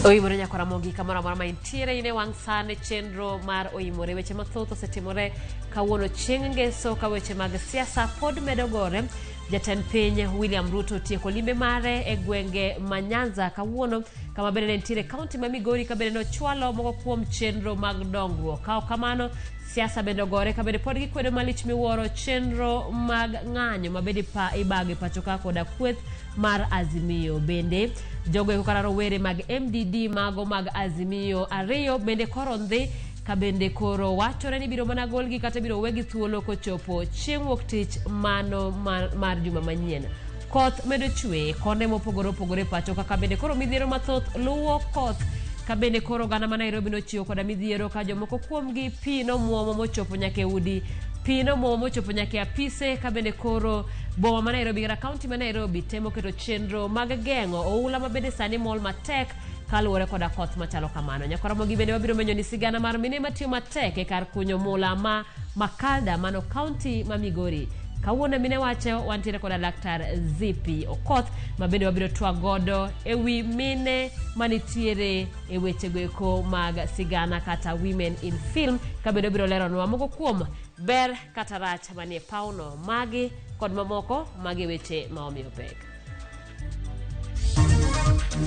OIMORE nyako Ramogi kamora mora maintiere ine wang sane chenro mar OIMORE weche mathoth osetimore kawuono chieng' ngeso ka weche mag siasa pod medo gore. Jatend piny William Ruto tieko limbe mare e gwenge Manyanza kawuono kama bende ne nitiere kaunti ma Migori ka bende no chwalo moko kuom chenro mag dongruok. Kao kamano siasa bende gore ka bende pod gikwedo malich miwuoro chenro mag ng'anyo ma bende ibage pacho ka koda kweth mar Azimio. Bende jogo kara rowere mag MDD mago mag Azimio ariyo bende koro ndhi ka bende koro wachore ni biro mana golgi kata biro wegi thuolo kochopo chieng' wuok tich mano mar juma manyien. Koth medo chwe konde mopogore opogore pacho ka bende koro midhiero mathoth luwo koth ka bende koro gana ma Nairobi no chiwo koda midhiero ka jomoko kuomgi pino muomo mochopo nyake udi, pino muomo mochopo nyake apise ka bende koro boma ma Nairobi kata kaunti ma Nairobi temo keto chenro mag geng'o oula ma bende sani mol matek kaluwore koda koth machalo kamano. Nyako Ramogi bende wabiro menyo ni sigana mar mine matiyo matek e kar kunyo mula ma Makalda mano kaunti ma Migori. Kawuono mine wacho wantiere koda Laktar Zipi Okoth ma bende wabiro twak godo ewi mine manitiere e weche goeko mag sigana kata women in film ka bende wabiro leronwa moko kuom ber kata rach manie pauno magi kod mamoko magi weche maomiyo pek.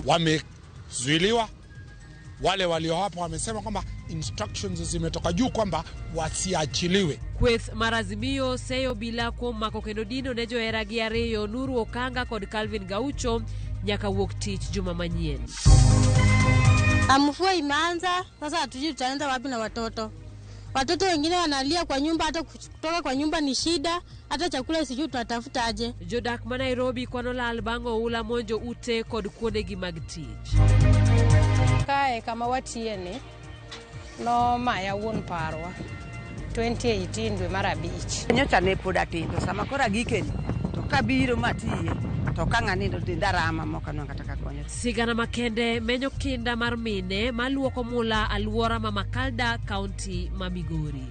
Wamezuiliwa, wale walio hapo wamesema kwamba instructions zimetoka juu kwamba wasiachiliwe. Kweth mar Azimio seyo bila kuom mako kendo dino ne johera gi ariyo Nuru Okanga kod Calvin Gaucho nyaka wuok tich juma manyien. Mvua imeanza, sasa hatujui tutaenda wapi na watoto. Watoto wengine wanalia kwa nyumba, hata kutoka kwa nyumba ni shida, hata chakula sijui tutatafuta aje. Jodak ma Nairobi kwano lal bango ula monjo ute kod kuonde gi mag tich. Kae kama watieni no maya wuon parwa 2018 dwe mar abich. Nyocha ne poda tindo sama kora gikeni to kabiro matiye to kang'anindo tindarama mokano kata konyo. Sigana makende menyo kinda mar mine maluoko mula alwora ma Makalda kaunti ma Migori.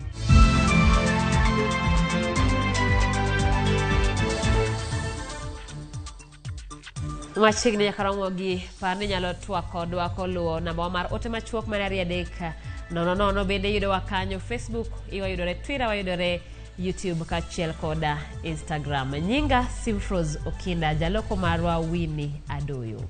Machiegni nyaka Ramogi parni nyalo twak kodwa koluwo namba mar ote machuok mar 3 bende yudo wakanyo Facebook, iwayudore Twitter, wayudore YouTube kachiel koda Instagram. Nyinga Simfros Okinda, jaloko marwa Winnie Adoyo.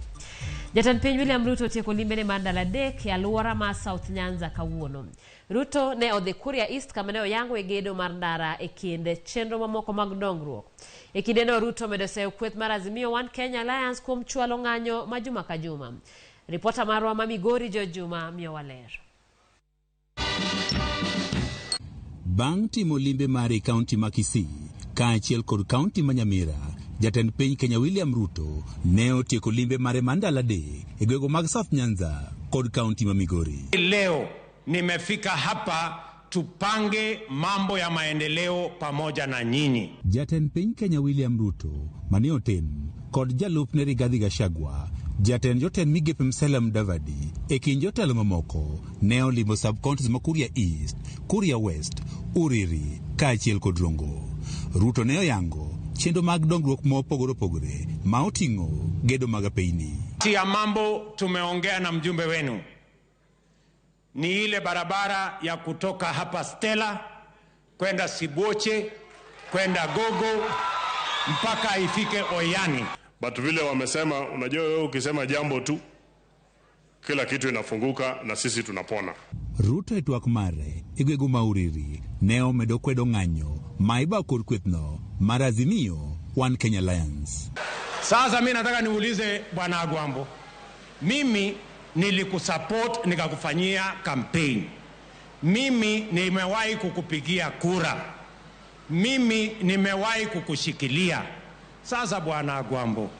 Jatend piny William Ruto tieko limbene mar ndalo adek e alwora ma South Nyanza kawuono. Ruto ne odhi Kuria East kama ne oyango e gedo mar ndara e kinde chenro mamoko mag dongruok. E kinde no Ruto medo seyo kweth mar Azimio One Kenya Alliance kuom chwalo ng'anyo ma juma ka juma. Ripota marwa ma Migori Jo Juma miyo waler. Bang' timo limbe mare kaunti ma Kisii kaachiel kod kaunti ma Nyamira, jatend piny Kenya William Ruto ne otieko limbe mare mandala adek e gwego mag South Nyanza kod kaunti ma Migori. Leo nimefika hapa tupange mambo ya maendeleo pamoja na nyinyi. Jatend piny Kenya William Ruto mane oten kod jalupne Rigathi Gachagua, jatend jotend migepe Musalia Mudavadi e kind jotelo mamoko ne olimo sub-counties ma Kuria East, Kuria West, Uriri kaachiel kod Rongo. Ruto ne oyango chenro mag dongruok mopogore opogore ma oting'o gedo mag apeyni. Tia mambo tumeongea na mjumbe wenu ni ile barabara ya kutoka hapa Stella kwenda Siboche kwenda Gogo mpaka ifike Oyani. But vile wamesema, unajua wewe ukisema jambo tu kila kitu inafunguka na sisi tunapona. Ruto etwak mare igwego mauriri ne omedo kwedo ng'anyo maiba kod kwethno mar Azimio One Kenya Alliance. Sasa mimi nataka niulize Bwana Agwambo, mimi nilikusupport nikakufanyia campaign. Mimi nimewahi kukupigia kura. Mimi nimewahi kukushikilia. Sasa Bwana Agwambo,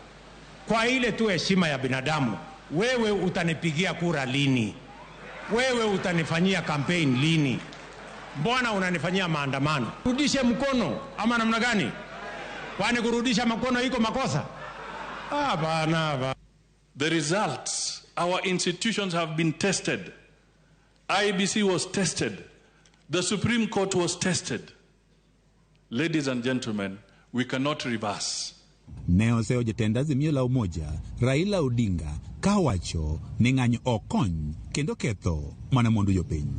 kwa ile tu heshima ya binadamu, wewe utanipigia kura lini? Wewe utanifanyia campaign lini? Mbona unanifanyia maandamano? Rudishe mkono ama namna gani? Kwani kurudisha mkono iko makosa? Bana. The results, our institutions have been tested. IBC was tested. The Supreme Court was tested. Ladies and gentlemen, we cannot reverse. Ne oseo jatend Azimio la Umoja Raila Odinga kawacho ni ng'anyo okony kendo ketho mana mondo jopiny.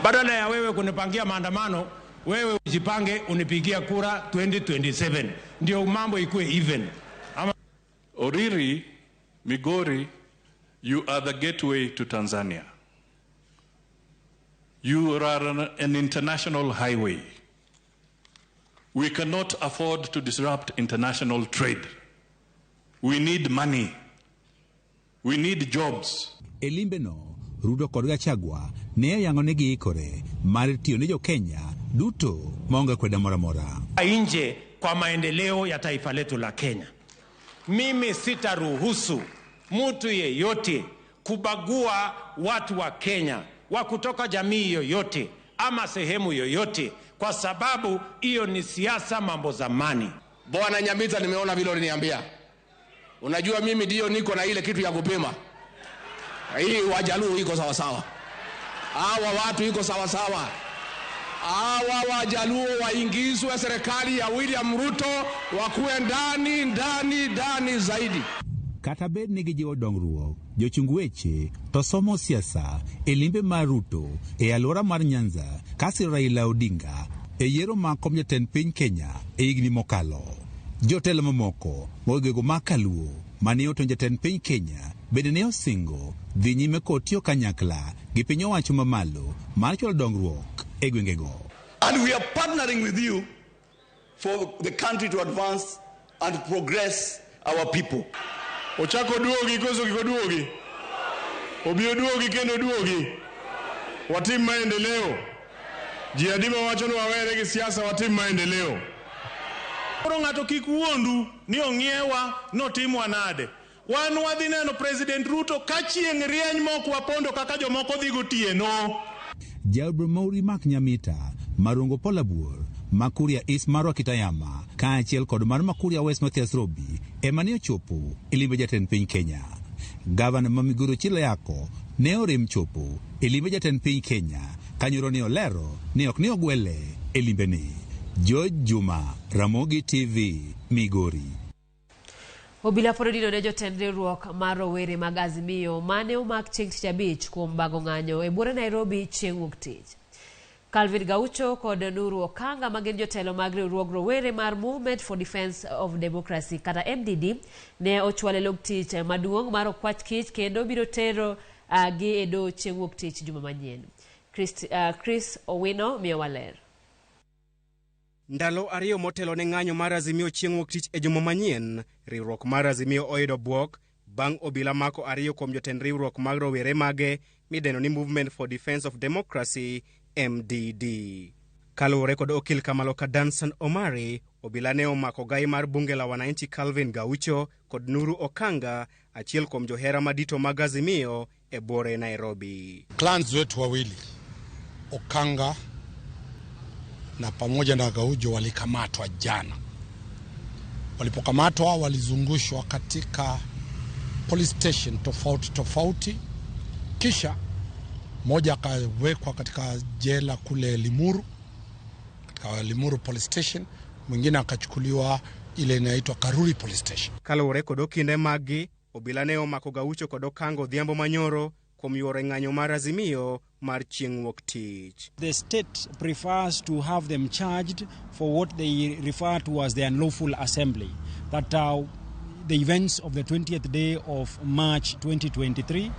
Badala ya wewe kunipangia maandamano, wewe ujipange unipigia kura 2027 ndio mambo ikuwe even. Oriri, Migori, you are the gateway to Tanzania. You are an international highway. We cannot afford to disrupt international trade. We need money. We need jobs. Elimbe no, Ruto kod Gachagua ne yango ne giikore mar tiyo ne jo Kenya duto maonge kweda mora mora. Nje kwa maendeleo ya taifa letu la Kenya. Mimi sitaruhusu mtu yeyote kubagua watu wa Kenya wa kutoka jamii yoyote ama sehemu yoyote, kwa sababu hiyo ni siasa mambo zamani. Bwana Nyamita, nimeona vile uliniambia. Unajua mimi ndio niko na ile kitu ya kupima. Hii Wajaluo iko sawa sawa. Hawa watu iko sawa sawa. Hawa Wajaluo waingizwe serikali ya William Ruto wakuwe ndani zaidi. Kata bed nigi jiwo dongruok, jochung weche to somo siasa elimbe mar Ruto e alwora mar Nyanza kasi Raila Odinga e yiero ma kom jatend piny Kenya e higni mokalo. Jotelo mamoko mogego makaluo mane otonjo jatend piny Kenya bende ne osingo dhi nyime kotiyo kanyakla gi piny owacho mamalo mar chwalo dongruok e gwengego. And we are partnering with you for the country to advance and progress our people. Ochako duogi koso kiko duogi. Obio duogi kendo duogi. Watim maendeleo. Jiadima wacho no wawere gi siasa watim maendeleo. Koro ng'ato kik wuondu ni ong'iewa notimwa nade. Wan wadhi neno President Ruto ka chieng' rieny mok wapondo kaka jomoko dhi gotieno. Jaubro Mauri Mak Nyamita, Marungo Polabuor, Makuria East Marwa Kitayama, kaachiel kod mar Makuria West Mathias Robi, ema ne ochopo e limbe jatend piny Kenya. Gavana ma Migori Chilayako ne orem chopo e limbe jatend piny Kenya, kanyoro ne olero ni ok ne ogwele e limbe ni. George Juma, Ramogi TV, Migori. Obila Porodino ne jotend riwruok mar rowere mag Azimio mane omak chieng' Tich Abich kuom bago ng'anyo e bura Nairobi chieng' Wuok Tich. Calvin Gaucho kod Nuru Okanga magin jotelo mag riwruog rowere mar Movement for Defense of Democracy kata MDD ne ochwale log tich maduong' mar okwach kich kendo biro tero gi edo chieng' Wuok Tich juma manyien. Chris Owino miyo waler. Ndalo ariyo motelo ne ng'anyo mar Azimio chieng' Wuok Tich e juma manyien, riwruok mar Azimio oyudo buok bang' obila mako ariyo kuom jotend riwruok mag rowere mage mideno ni Movement for Defense of Democracy MDD. Kaluwore kod okil Kamaloka Dansan Omari, obila ne omako gai mar bunge la wananchi Calvin Gaucho kod Nuru Okanga, achiel kuom johera madito mag Azimio e bore Nairobi. Clans wetu wawili, Okanga na pamoja na Gaucho, walikamatwa jana. Walipokamatwa walizungushwa katika police station tofauti, kisha moja akawekwa katika jela kule Limuru, katika Limuru police station, mwingine akachukuliwa ile inaitwa Karuri police station. Kaluwore kod okinde magi, obila ne omako Gaucho kod Okanga odhiambo manyoro kuom yore ng'anyo mar Azimio mar chieng' Wuok Tich. The state prefers to have them charged for what they refer to as the unlawful assembly. That the events of the 20th day of March 2023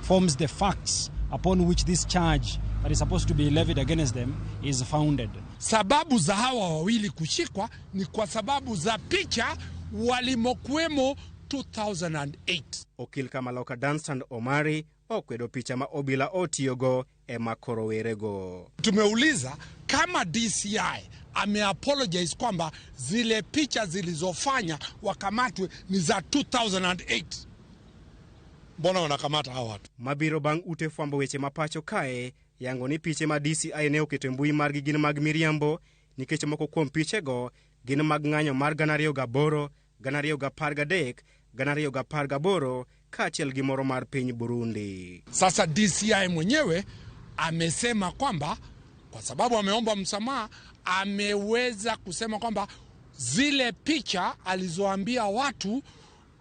forms the facts upon which this charge that is supposed to be levied against them is founded. Sababu za hawa wawili kushikwa ni kwa sababu za picha walimokuwemo 2008. Okil Kamaloka Dansan Omari okwedo picha ma obila otiyogo e makoro werego. Tumeuliza kama DCI ameapologize kwamba zile picha zilizofanya wakamatwe ni za 2008. Mbona wanakamata hawa watu? Mabiro bang' ute fwambo weche mapacho kae yango ni piche ma DCI ne oketo mbui margi gin mag miriambo nikech moko kuom pichego gin mag ng'anyo mar 2008, 2013, 2018 kaachiel gi moro mar piny Burundi. Sasa DCI mwenyewe amesema kwamba kwa sababu ameomba msamaha, ameweza kusema kwamba zile picha alizoambia watu,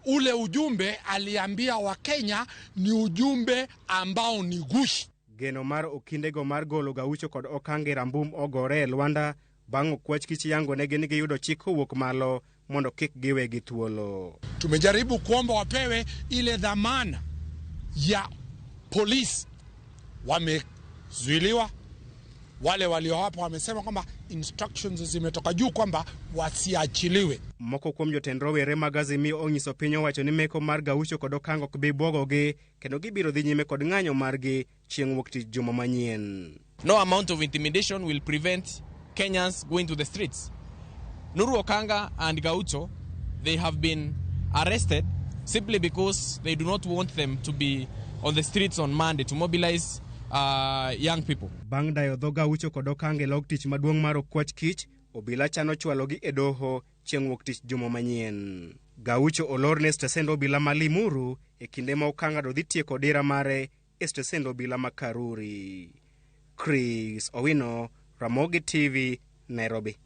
ule ujumbe aliambia Wakenya ni ujumbe ambao ni gushi. Geno mar okindego mar golo Gaucho kod okange rambum ogore Luanda bang' okwach kich yango negi ni giyudo chik kowuok malo mondo kik giwegi thuolo. Tumejaribu kuomba wapewe ile dhamana ya polisi. Wamezuiliwa. Wale walio hapa wamesema kwamba instructions zimetoka juu kwamba wasiachiliwe. Moko kuom jotend rowere mag Azimio onyiso piny owacho ni meko mar Gaucho kod okango ok bi bwogogi kendo gibiro dhi nyime kod ng'anyo margi chieng' wuok tich juma manyien. No amount of intimidation will prevent Kenyans going to the streets. Nuru Okanga and Gaucho, they have been arrested simply because they do not want them to be on the streets on Monday to mobilize young people. Bang' dayo dho Gaucho kod okange log tich maduong' mar okwach kich, obila chano chwalogi e doho chieng' wuok tich juma manyien. Gaucho olorne stesend obila ma Limuru e kinde ma Okanga do dhi tieko dira mare e stesend obila ma Karuri. Chris Owino, Ramogi TV, Nairobi.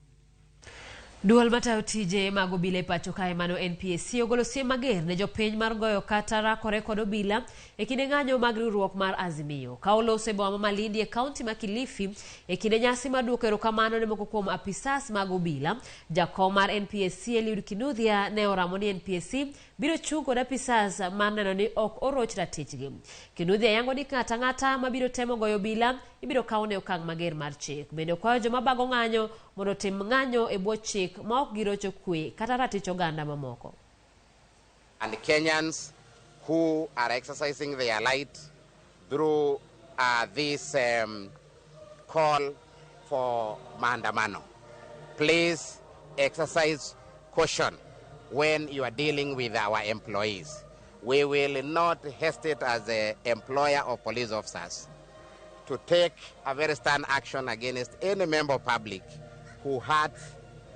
Duol matayo tije mag obila e pacho kae mano NPSC ogolo siem mager ne jopiny mar goyo kata rakore kod obila e kinde ng'anyo mag riwruok mar Azimio. Ka olose boma Malindi e kaunti ma Kilifi e kinde nyasi mar duoko erokamano ne moko kuom apisas mag obila, jakom mar NPSC Eliud Kinuthia ne oramo ni NPSC biro chung' kod apisas mar neno ni ok oroch ratichgi. Kinuthia yango ni ng'ata ng'ata mabiro temo goyo obila ibiro kawne okang' mager mar chik. Bende okwayo joma bago ng'anyo mondo tim ng'anyo e bwo chik ma ok girocho kwe kata ratich oganda mamoko. And the Kenyans who are exercising their right through this call for maandamano, please exercise caution when you are dealing with our employees. We will not hesitate as an employer of police officers to take a very stern action against any member of public who hurts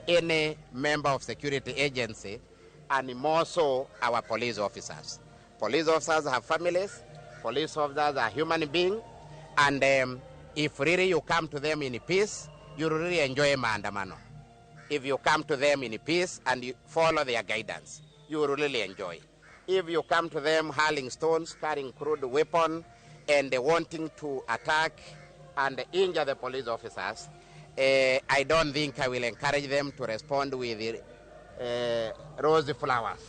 any member of security agency, and more so our police officers. Police officers have families, police officers are human beings, and if really you come to them in peace, you really enjoy maandamano. If you come to them in peace and you follow their guidance, you will really enjoy. If you come to them hurling stones, carrying crude weapon, and wanting to attack and injure the police officers, I don't think I will encourage them to respond with rose flowers.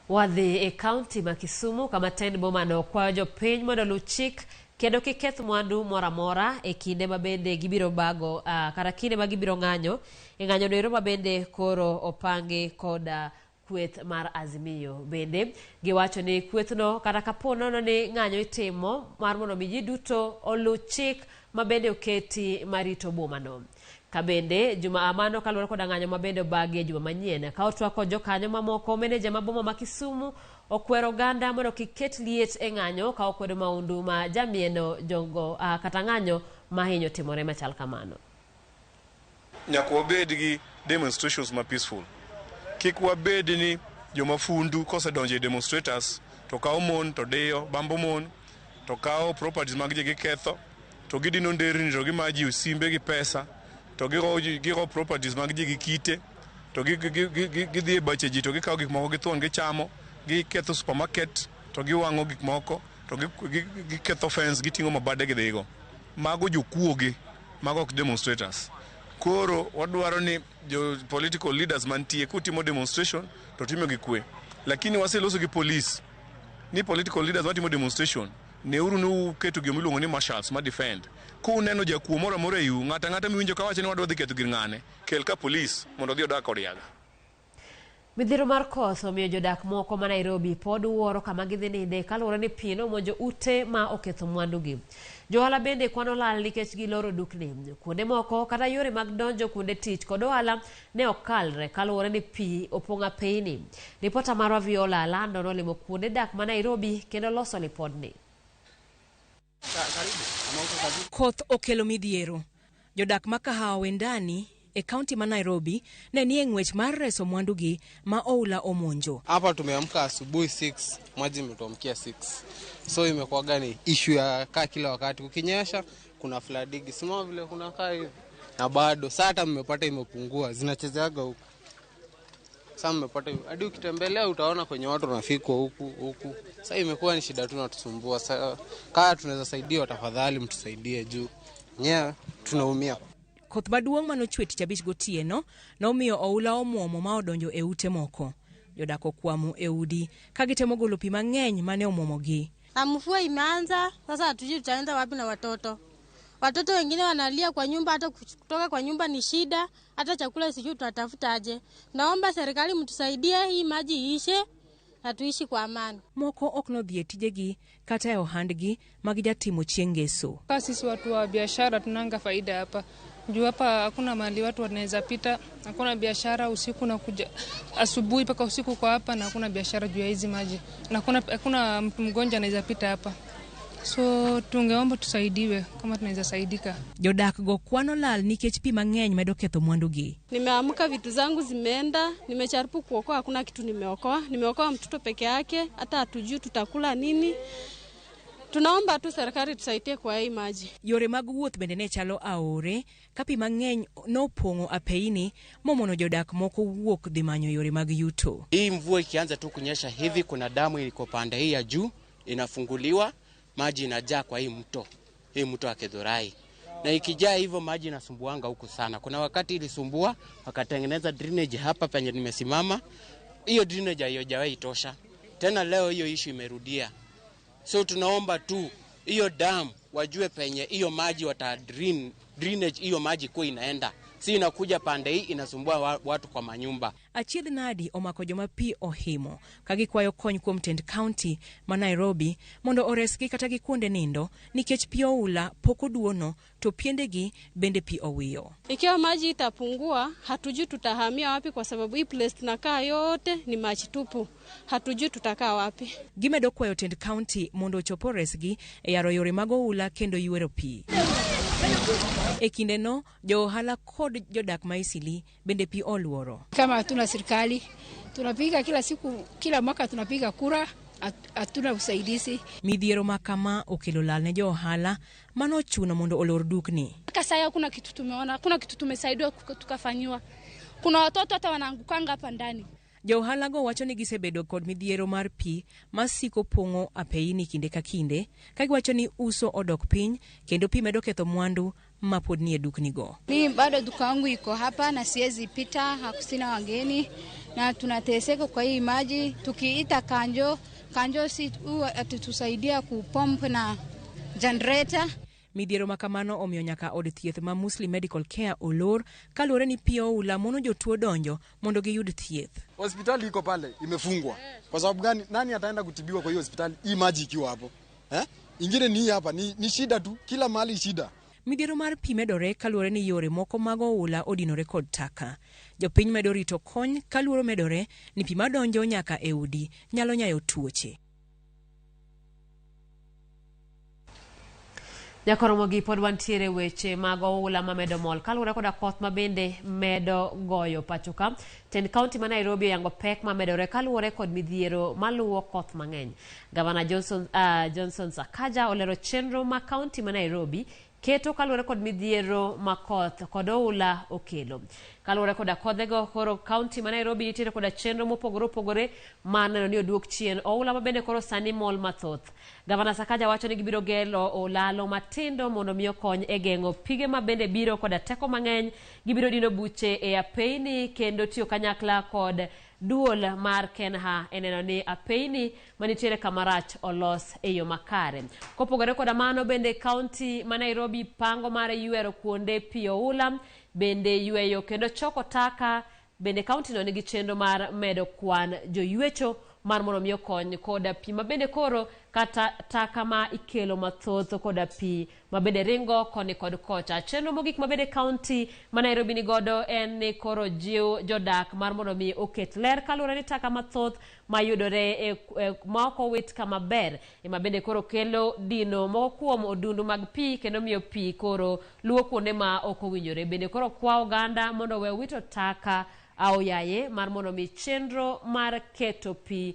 Wadhi e kaunti ma Kisumu kama ten boma no kwayo jopiny mondo luw chik kendo kik keth mwandu moramora e kinde mabende gibiro bago kata kinde ma gibiro ng'anyo e ng'anyo no mabende koro opangi koda kweth mar Azimio. Bende giwacho ni kwethno kata kapono ni ng'anyo itimo mar mondo ji duto oluw chik mabende oketi marito boma no. Kabende juma amano kaluwore koda ng'anyo mabende obagi juma manyien ka otwako jokanyo mamoko. Meneja maboma ma Kisumu okwero oganda mondo kik ket liet e ng'anyo ka okwedo maundu ma jamieno jongo kata ng'anyo mahinyo timore machal kamano. Nyaka wabed gi demonstrations ma peaceful. Kik wabed ni joma fundu kosedonjo e demonstrators to kawo mon to diyo bambo mon to kawo properties mag ji giketho to gidino nderni to gimaji usimbe gi pesa to gigo properties mag ji gi kite to gidhi e bache ji to gikawo gik moko githuon gichamo, giketho supermarket to giwang'o gik moko to giketho fence giting'o mabade gidhigo. Mago jokuoge, mago ok demonstrators. Koro wadwaro ni jo political leaders mantie kutimo demonstration to timo gi kwe, lakini waseloso gi police ni political leaders watimo demonstration ne uru no keto gi miluongo ni marshals ma defend. Ku neno jakuo moro amora yu ng'ata ng'ata miwinjo ka wacho ni wadwa dhi ketho gir ng'ane, kel ka police mondo dhi odak kod yaga. Midhiro mar koth omiyo jodak moko ma Nairobi pod wuoro kama gidhi ninde kaluwore ni pi nomonjo ute ma oketho mwandugi. Johala bende kwano lal nikech giloro dukni. Kuonde moko kata yore mag donjo kuonde tich kod ohala ne okalre kaluwore ni pi opong'o apeyni. Ripota marwa Viola lando nolimo kuonde dak ma Nairobi kendo loso lipodni. Koth okelo midhiero. Jodak ma Kahawa Wendani e kaunti ma Nairobi ne nie ng'wech mar reso mwandugi ma oula omonjo. Hapa tumeamka asubuhi 6, maji imetuamkia 6. So imekuwa gani issue ya kaa kila wakati kukinyesha kuna flooding. Sima vile kuna kaa hivi. na bado sasa hata mmepata imepungua, zinachezeaga huku. Sasa mmepata hadi ukitembelea utaona kwenye watu wanafikwa huku. Sasa imekuwa ni shida tu natusumbua. Sasa kama tunaweza saidia tafadhali mtusaidie juu nyewe tunaumia. Koth maduong' manochwe tich abich gotieno nomiyo oula omwomo ma odonjo e ute moko. Jodak okwamo e udi ka gitemo golo pi mang'eny mane omwomogi. Mvua imeanza sasa, hatujui tutaenda wapi na watoto. Watoto wengine wanalia kwa nyumba, hata kutoka kwa nyumba ni shida, hata chakula sijui tutatafutaje. Naomba serikali mtusaidie hii maji iishe na tuishi kwa amani. Moko ok nodhi e tijegi kata e ohandgi ma gijatimo chieng' ngeso. Sisi watu wa biashara tunanga faida hapa. Juu hapa hakuna mahali watu wanaweza pita, hakuna biashara usiku na kuja asubuhi mpaka usiku kwa hapa, na hakuna biashara juu ya hizi maji. Na hakuna mtu mgonjwa anaweza pita hapa. So tungeomba tusaidiwe kama tunaweza saidika. Jodak go kwano lal nikech pi mang'eny medo ketho mwandugi. Nimeamka vitu zangu zimeenda, nimejaribu kuokoa, hakuna kitu nimeokoa. Nimeokoa mtoto peke yake, hata hatujui tutakula nini. Tunaomba tu serikali tusaidie kwa hii maji. Yore mag wuoth bende ne chalo aore ka pi mang'eny nopong'o apeini momono jodak moko wuok dhi manyo yore mag yuto. Hii mvua ikianza tu kunyesha hivi, kuna damu iliko pande hii ya juu inafunguliwa, maji inajaa kwa hii mto wa Kedhorai. Na ikijaa hivyo maji inasumbuanga huku sana. Kuna wakati ilisumbua wakatengeneza drainage hapa penye nimesimama. Hiyo drainage haijawahi tosha. Tena leo hiyo issue imerudia. So tunaomba tu hiyo dam wajue penye hiyo maji drainage hiyo maji kwa inaenda. Si inakuja pande hii inasumbua watu kwa manyumba. Achiedh nadi omako joma pi ohimo kagikwayo kony kuom tend county ma Nairobi mondo oresgi kata gi kuonde nindo nikech pi oula poko duono to piendegi bende pi owiyo. Ikiwa maji itapungua, hatujui tutahamia wapi kwa sababu hii place tunakaa yote ni maji tupu. Hatujui tutakaa wapi. Gimedo kwayo tend county mondo ochopo resgi e yaro yore mag oula kendo yuero pi. E kindeno jo ohala kod jodak maisili bende pi oluoro. Kama hatuna serikali, tunapiga kila siku, kila mwaka tunapiga kura, hatuna usaidizi. Midhiero makama okelo lal ne jo ohala manochuno mondo olor dukni. Kasaya kuna kitu tumeona, kuna kitu tumesaidiwa tukafanywa. Kuna watoto hata wanaangukanga hapa ndani. Jo ohala go wacho ni gisebedo kod midhiero mar pi masiko pong'o apeini kinde ka kinde, ka giwacho ni uso odok piny kendo pi medo ketho mwandu mapod nie dukni go. Mimi bado duka yangu iko hapa na siwezi pita, hakusina wageni na tunateseka kwa hii maji. Tukiita kanjo si atutusaidia kupomp na generator. Midhiero makamano omiyo nyaka od thieth ma Muslim Medical Care olor kaluwore ni pi oula mono jotuo donjo mondo giyud thieth. Hospitali iko pale imefungwa. Kwa sababu gani? Nani ataenda kutibiwa kwa hiyo hospitali hii maji ikiwa hapo? Ingine ni hapa ni shida tu, kila mahali shida. Midhiero mar pi medore kaluwore ni yore moko mag oula odinore kod taka. Jopiny medo rito kony kaluwore medore ni pi madonjo nyaka e udi nyalo nyayo tuoche. Nyakoromogi pod wantiere weche mag oula ma medo mol kaluwore koda koth ma bende medo goyo pachoka. Tend county ma Nairobi oyango pek ma medore kaluwore kod midhiero maluwo koth mang'eny. Gavana Johnson Sakaja olero chenro ma county ma Nairobi keto kaluwore kod midhiero ma koth kod oula okelo. Kaluwore koda kodhego koro county ma Nairobi nitiere koda chenro mopogore opogore ma neno ni oduok chien oula ma bende koro sani mol mathoth. Gavana Sakaja wacho ni gibiro gelo olalo matindo mondo miyo kony e geng'o pige ma bende biro koda teko mang'eny. Gibiro dino buche e apeini kendo tiyo kanyakla kod duol mar Kenha eneno ni apeini manitiere kamarach olos e yo makare. Kopogore koda mano bende county ma Nairobi pango mar yuero kuonde pi oula bende yueyo kendo choko taka. Bende county no nigi chenro mar medo kwan joywecho mar mondo miyo kony koda pi ma bende koro kata taka ma ikelo mathoth koda pi ma bende ringo koni kod kocha. Chenro mogik ma bende county ma Nairobi ni godo en ni koro jiw jodak mar mondo mi oket ler kaluwore ni taka mathoth ma yudore ma ok owit kama ber ema bende koro kelo dino moko kuom odundu mag pi kendo miyo pi koro luwo kuonde ma ok owinjore. Bende koro kwa oganda mondo we wito taka au yaye mar mondo mi chenro mar keto pi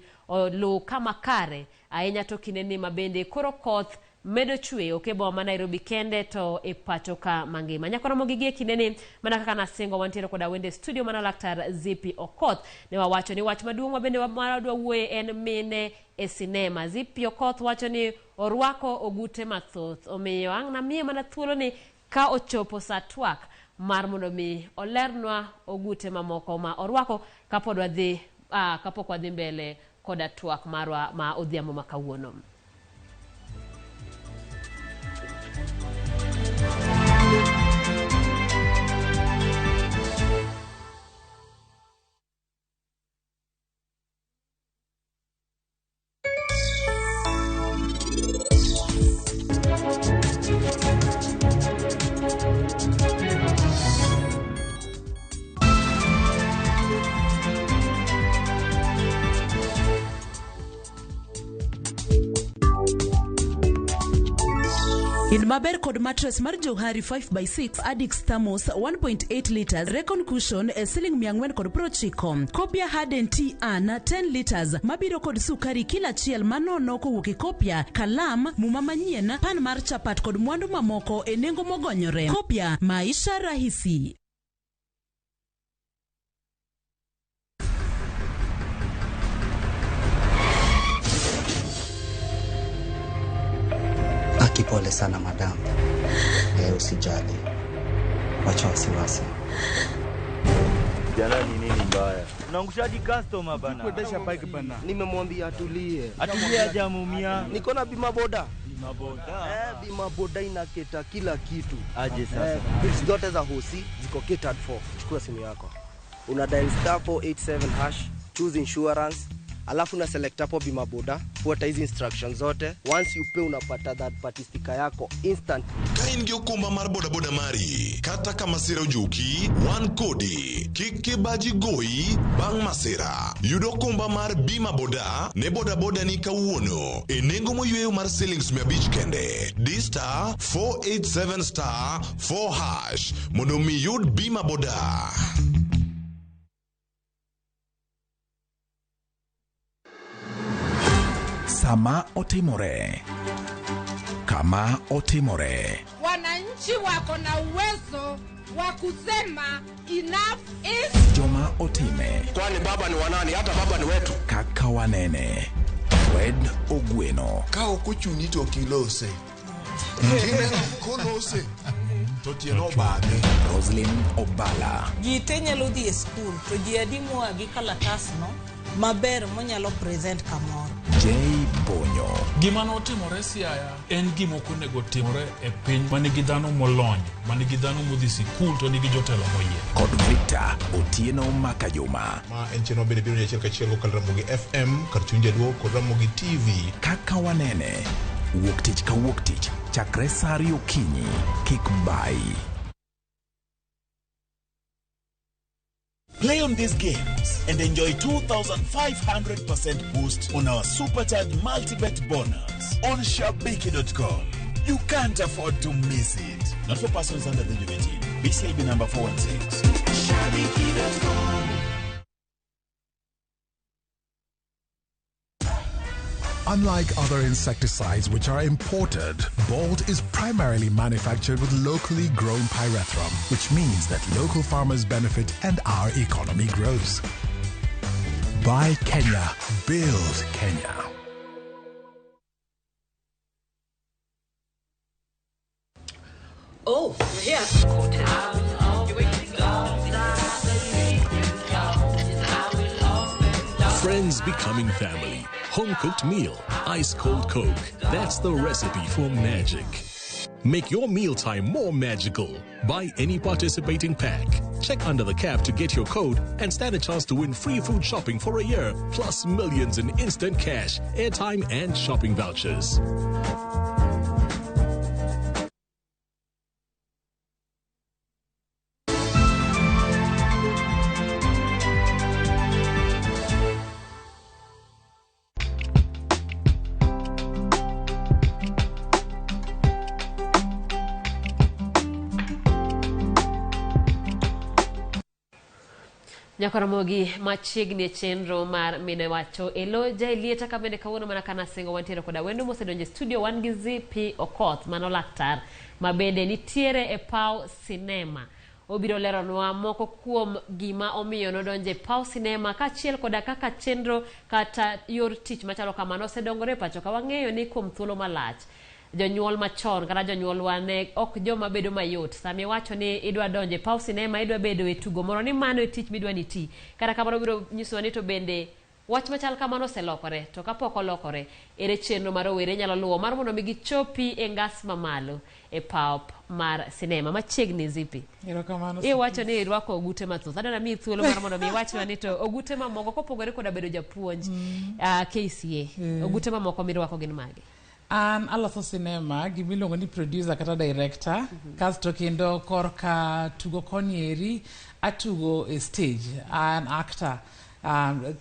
lu kama kare ahinya to kineni ma bende koro koth medo chwe okebo ma Nairobi kende to e pacho ka mangima. Nyako Ramogi gie kindeni mana kaka nasingo wantiere koda wende studio mana laktar Zipi Okoth ne wawacho ni wach maduong' wabende wamadwa wuoye en mine e sinema. Zipi Okoth wacho ni orwako ogute mathoth omiyo ang' na miye mana thuolo ni ka ochopo sa twak mar mondo mi olernwa ogute mamoko ma orwako kapok wadhi mbele koda twak marwa ma odhiambo makawuono. In maber kod mattress mar Johari 5x6 Addix Thermos 1.8 liters Recon Cushion siling 490. Kopia Harden Tea An 10 liters mabiro kod sukari kila chiel manono kowuok kopia kalam muma manyien pan mar chapat kod mwandu mamoko e nengo mogonyore. Kopia Maisha Rahisi. Pole sana madam. Usijali. Wacha wasiwasi. Jana ni nini mbaya? Unaangushaji customer bana. Kuendesha bike bana. Nimemwambia atulie. Atulie hajamumia. Niko na bima boda. Bima boda. Bima boda inaketa kila kitu. Aje sasa. Bills zote za hosi ziko catered for. Chukua simu yako. Una dial *487#, choose insurance. Alafu na select hapo bima boda, fuata hizi instructions zote. Once you pay unapata that party sticker yako instant. Kaingi okumba mar boda boda mari. Kata kama sira ujuki, one kodi. Kike baji goi, bang masira. Yudo kumba mar bima boda, ne boda boda ni kawuono. E nengo moyueyo mar shillings 100 kende. D*487*4#. Mondo mi yud bima boda. Sama otimore. Kama otimore. Wananchi wako na uwezo wa kusema enough is. Joma otime. Kwani baba ni wanani? Hata baba ni wetu. Kaka wanene. Fred Ogweno. Kao kuchuni to kilose. Kine kolose. Totieno bage. Roslyn Obala. Jite nyalo dhi e school to ji adimo agi kalatas no maber monyalo present kamoro. Jay Bonyo. Gima notimore Siaya en gima onego timore e piny manigi dhano molony, manigi dhano modhi sikul to nigi jotelo moyie. Kod Victor Otieno Makajuma. Ma en cheno biro nyachiel kachiel kod Ramogi FM, kar chunje duo kod Ramogi TV. Kaka wanene. Wuok tich ka wuok tich. Chakre saa 2 okinyi. Kik bai. Play on these games and enjoy 2,500% boost on our supercharged multi-bet bonus on shabiki.com. You can't afford to miss it. Not for persons under the age of 18. BCLB number 416. Shabiki.com. Unlike other insecticides which are imported, Bold is primarily manufactured with locally grown pyrethrum, which means that local farmers benefit and our economy grows. Buy Kenya, build Kenya. Oh, you're here. Friends becoming family. Home-cooked meal, ice-cold Coke. That's the recipe for magic. Make your mealtime more magical. Buy any participating pack. Check under the cap to get your code and stand a chance to win free food shopping for a year, plus millions in instant cash, airtime, and shopping vouchers. Ramogi machiegni chenro mar mine wacho elo jailieta ka bende kawuono mana kana singo wantiere koda wendo mosedonje studio wan gi ZP Okoth mano laktar ma bende nitiere e paw sinema. Obiro leronwa moko kuom gima omiyo nodonje paw sinema kaachiel koda kaka chenro kata yor tich machalo kamano osedongore pacho ka wang'eyo ni kuom thuolo malach jonyuol machon kata jonyuol wane ok joma bedo mayot sami wacho ni idwa donje paw sinema idwa bedo e tugo moro ni mano e tich midwa ni ti kata kamano biro nyiso ni to bende wach machal kamano oselokore to kapok olokore ere chenro mar owere nyalo luwo mar mondo mi gichopi e ngas mamalo e paw mar sinema machiegni zipi wacho ni irwako ogute mathoth adana mi thuolo mar mondo mi wachwa ni to ogute mamoko kopogore koda bedo japuonj KCA ogute mamoko mirwako gin magi an aloso sinema gimiluongo ni producer kata director kasto kendo korka tugo konieri atugo e stage an actor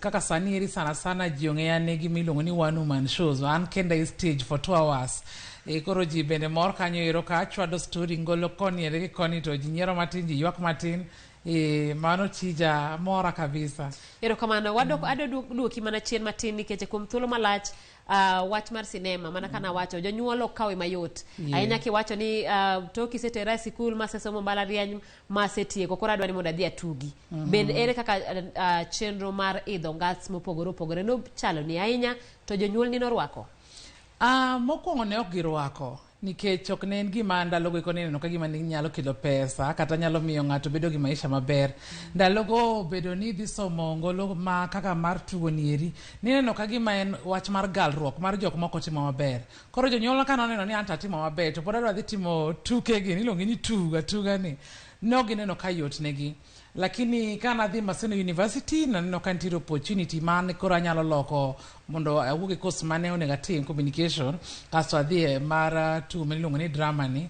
kaka sani eri sana ji ong'eya ne gimiluongo ni one woman shows an kenda e stage for 2 hours koro ji bende mor kanyo ero ka achwado story ngolo konieri gi koni to ji nyiero matin ji ywak matin mano tija mora kabisa erokamano duoki mana chien matin nikech kuom thuolo malach wach mar sinema mana kana wacho jonyuol ok kawe mayot ahinya kiwacho ni toki setera sikul masesomo mbalariany masetieko koro adwa ni mondo adhi atugi bende ere kaka chenro mar idho ngas mopogore no chalo ni ahinya to jonyuol ni norwako mokwongo ne ok girwako nikech ok ne en gima ndalogo iko neno ka gima nyalo kelo pesa kata nyalo miyo ng'ato bedo gi maisha maber ndalogo bedo ni dhi somo ngolo ma kaka mar tugo nieri neno ka gima en wach mar galruok mar jok moko timo maber koro jonyuol ka noneno ni anta timo maber to pod adwa dhi timo tuke gi niluongo ni tuga ni no gineno ka yot negi lakini kana dhi Maseno University naneno ka nitiere opportunity man koro anyalo loko mondo awuog e course mane onego atim communication kasto adhi mar tugo miluongo ni drama ni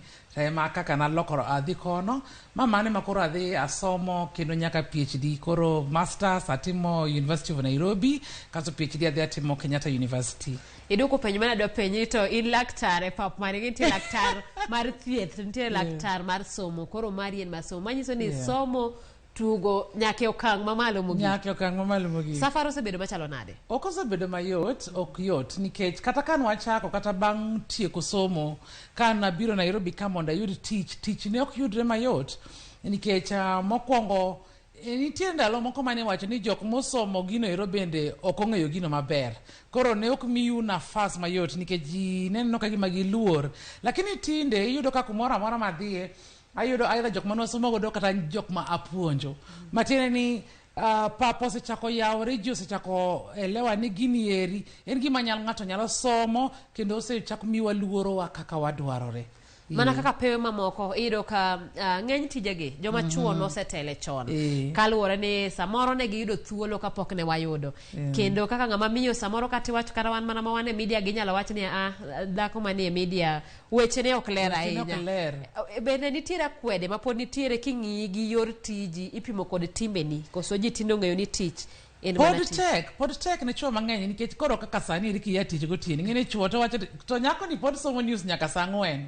ma kaka nalokoro adhi kono mane makoro adhi asomo kendo nyaka PhD koro masters atimo University of Nairobi kasto PhD adhi atimo Kenyatta University. Iduoko penyo mana adwa penyi to in laktar e pap mane nitie laktar mar thieth nitie laktar mar somo koro Manyien mar somo manyiso ni somo tugo nyake okang' mamalo mogik safar osebedo machalo nade ok osebedo mayot ok yot nikech kata kan wachako kata bang' tieko somo kan abiro Nairobi ka mondo ayud tich ne ok yudre mayot nikech mokwongo nitie ndalo moko mane wacho ni jok mosomo gino ero bende ok ong'eyo gino maber koro ne ok miyu nafas mayot nikech ji neno ka gima giluor lakini tinde iyudo ka kumoro amora madhiye ayudo aidha jok manosomo godo kata jok ma apuonjo matiende ni papa osechako yawore ji osechako elewa ni gini eri en gima ng'ato nyalo somo kendo osechako miwa luorowa kaka wadwarore mana kaka pewe mamoko iyudo ka ng'eny tijegi joma chuo nosetele chon kaluwore ni samoro ne giyudo thuolo kapok ne wayudo kendo kaka ng'ama miyo samoro kati wach kata wan mana ma wan e media ginyalo wach ni dhako manie media weche ne ok ler ahinya bende nitiere kwede ma pod nitiere king'iyi gi yor tiji ipimo kod timbeni koso ji tindo ng'eyo ni tich pod tek ne chuo mang'eny nikech koro kaka sani eri kiya tich gotieni ng'ene chuo to wacho to nyako ni pod somo news nyaka saa 4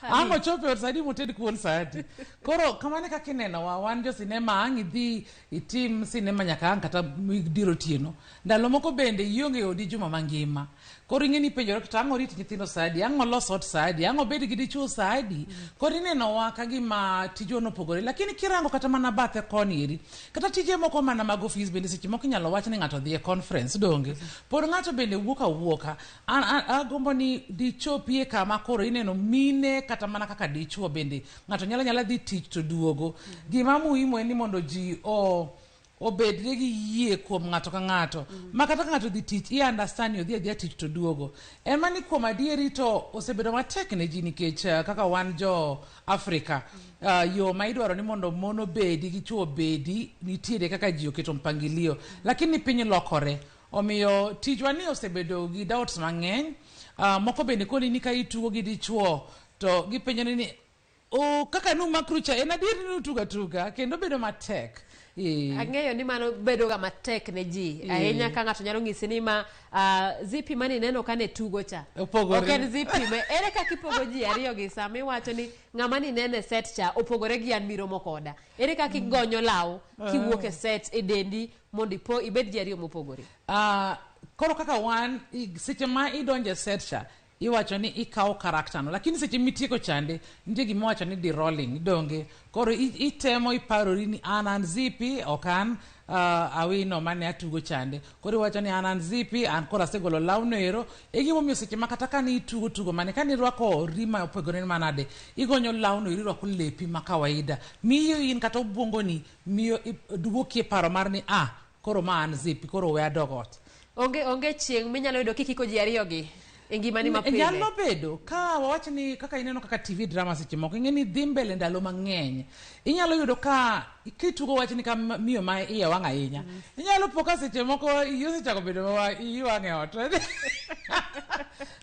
ango chope od sadi moted kuon sadi koro kamane kaka ineno wan jo sinema ang' idhi itim sinema nyaka ang' kata diro tieno ndalo moko bende ionge odi juma mangima koro ing'eni penjore kata ang' orit nyithindo sadi ang' olos ot sadi ang' obed gi dichuo sadi koro inenowa ka gima tijwa nopogore lakini kirango kata mana bathe koni eri kata tije moko mana mag ofis bende seche moko inyalo wach ni ng'ato dhi e conference donge pod ng'ato bende wuoka agombo ni dichopie kama koro ineno mine kata mana kaka dichuo bende ng'ato nyalo dhi tich to duogo gima muhimu en ni mondo ji obedre gi yie kuom ng'ato ka ng'ato ma kata ng'ato dhi tich i understand odhi adhiya tich to duogo en mani kuom adieri to osebedo matek ne ji nikech kaka wan jo Afrika yo ma idwaro ni mondo mon obedi gi chuo bedi nitiere kaka ji oketo mpangilio lakini piny lokore omiyo tijwa ni osebedo gi doubts mang'eny moko bende koni ni ka itugo gi dichuo to gipenjo ni o kaka numakrucha en adier ni tuga kendo bedo matek. Ang'eyo ni mano bedo ga matek ne ji ahinya ka ng'ato nyalo ng'isi ni ma zipi mani neno kane tugo cha opogore ok en zipi me ere kaka ipogo ji ariyo gi sama iwacho ni ng'ama ni nene set cha opogore gi an miromo koda ere kaka igonyo law kiwuok e set e dendi mondo ibed ji ariyo mopogore. Koro kaka wan seche ma idonje set cha iwacho ni ikawo karakta no lakini seche mitieko chande nitie gima wacho ni de-rolling donge koro itemo iparori ni an zipi okan awino mane atugo chande koro iwacho ni an zipi an koro asegolo lawno ero e gimomiyo seche ma kata kani tugo mane kani irwako rima opogore manade igonyo lawno ero irwako lepi ma kawaida miyo in kata obwongoni miyo duokie paro mar ni koro ma an zipi koro we adogot onge chieng' minyalo yudo kikiko ji ariyo gi engimani mapile nyalo bedo ka wawach ni kaka ineno kaka TV drama seche moko ing'e ni dhi mbele ndalo mang'eny inyalo yudo ka kitugo wach ni ka miyo ma iye wang' ahinya inyalo po ka seche moko iyo chako bedo ma iwang'e ot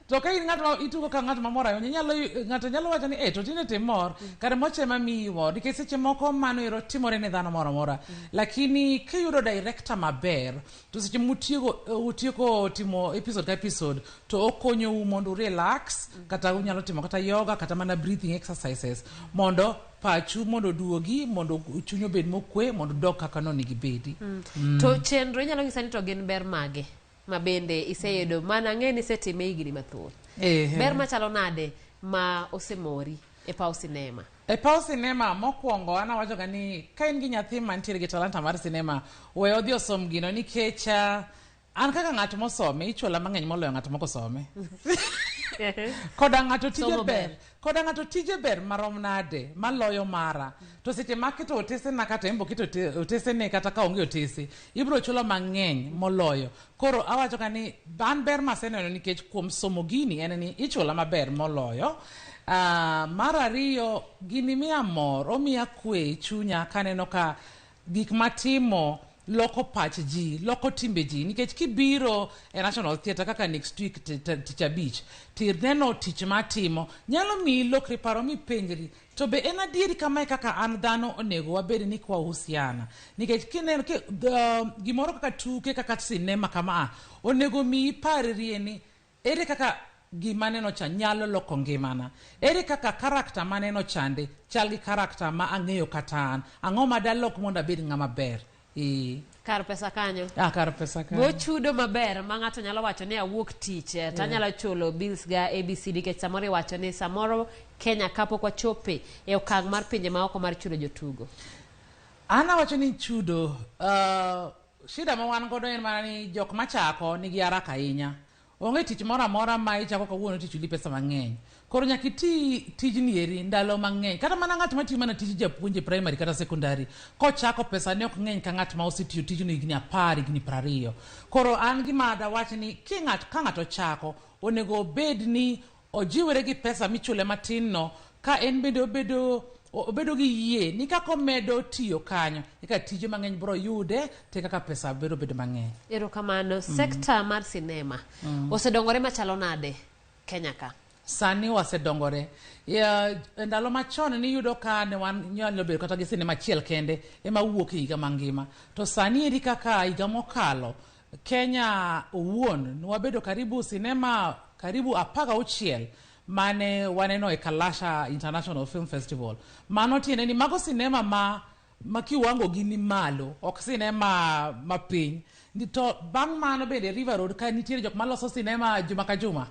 to ka in ng'ato itugo ka ng'ato mamor ahinya ng'ato nyalo wacho ni to tine timor kare moche ma miyi mor nikech seche moko mano ero timore ne dhano moro amora lakini kiyudo director maber to seche mutieko timo episode ka episode to okonyo mondo relax kata unyalo timo kata yoga kata mana breathing exercises mondo pachu mondo duogi mondo chunyo bed mokwe mondo dog kaka nonigi bedi. To chenro inyalo ng'isa ni to gin ber mage ma bende iseyudo mana ng'e ni setime higni mathoth ber machalo nade ma osemori e paw sinema? E paw sinema mokwongo an awacho ga ni ka in gi nyathi mantiere gi talanta mar sinema we odhi osom gino nikech an kaka ng'ato mosome ichwola mang'eny moloyo ng'ato moko some koda ng'ato tije ber marom nade maloyo mara to seche maketo otese na kata embo keto otese ne kata ka onge otese ibro chulo mang'eny moloyo koro awacho ka ni ban ber maseneno nikech kuom somo gini en ni ichwola maber moloyo. Mar ariyo gini miya mor omiya kwe chunya kaneno ka gik matimo loko pach ji loko timbe ji nikech kibiro e National Theatre kaka next week tich abich tineno tich matimo nyalo miyi lokri paro mipenjri to be en adieri kamae kaka an dhano onego wabed ni kwahusiana nikech kineno gimoro kaka tuke kaka sinema kama onego miyi parrie ni ere kaka gima neno cha nyalo loko ngimana ere kaka karakta maneno chande chal gi karakta ma ang'eyo kata an ang'o madalok mondo abed ng'ama ber. Kar pesa kanyo. Kar pesa kanyo. Go chudo maber ma ng'ato nyalo wacho ni awuok tich tanyalo chulo bills ga ABC nikech samoro wacho ni samoro Kenya kapok wachope e okang' mar pinje maoko mar chudo jotugo. Ana wacho ni chudo shida ma wan godo en mana ni jok machako nigi haraka ahinya onge tich moro amora ma ichako kawuono tichuli pesa mang'eny koro nyaka tijni eri ndalo mang'eny kata mana ng'at matiyo mana tij japuonje primary kata secondary kochako pesa ne ok ng'eny ka ng'at ma osetiyo tijno higni 10 higni 20 koro an gima dawach ni ka ng'ato chako onego bed ni ojiwore gi pesa michule matin no ka en bende obedo gi yie ni kaka omedo tiyo kanyo eka tije mang'eny bro yude te kaka pesa bedo mang'eny. Erokamano. Sekta mar sinema osedongore machalo nade Kenya ka? Sani wasedongore ndalo machon ni yudo ka ne wan nyalo bedo kata gi sinema achiel kende ema wuok higa mangima to sani eri kaka higa mokalo Kenya owuon wabedo karibu sinema karibu 16 mane waneno e Kalasha International Film Festival mano tiene ni mago sinema ma kiwango gini malo ok sinema mapiny to bang' mano bende River Road ka nitiere jok maloso sinema juma ka juma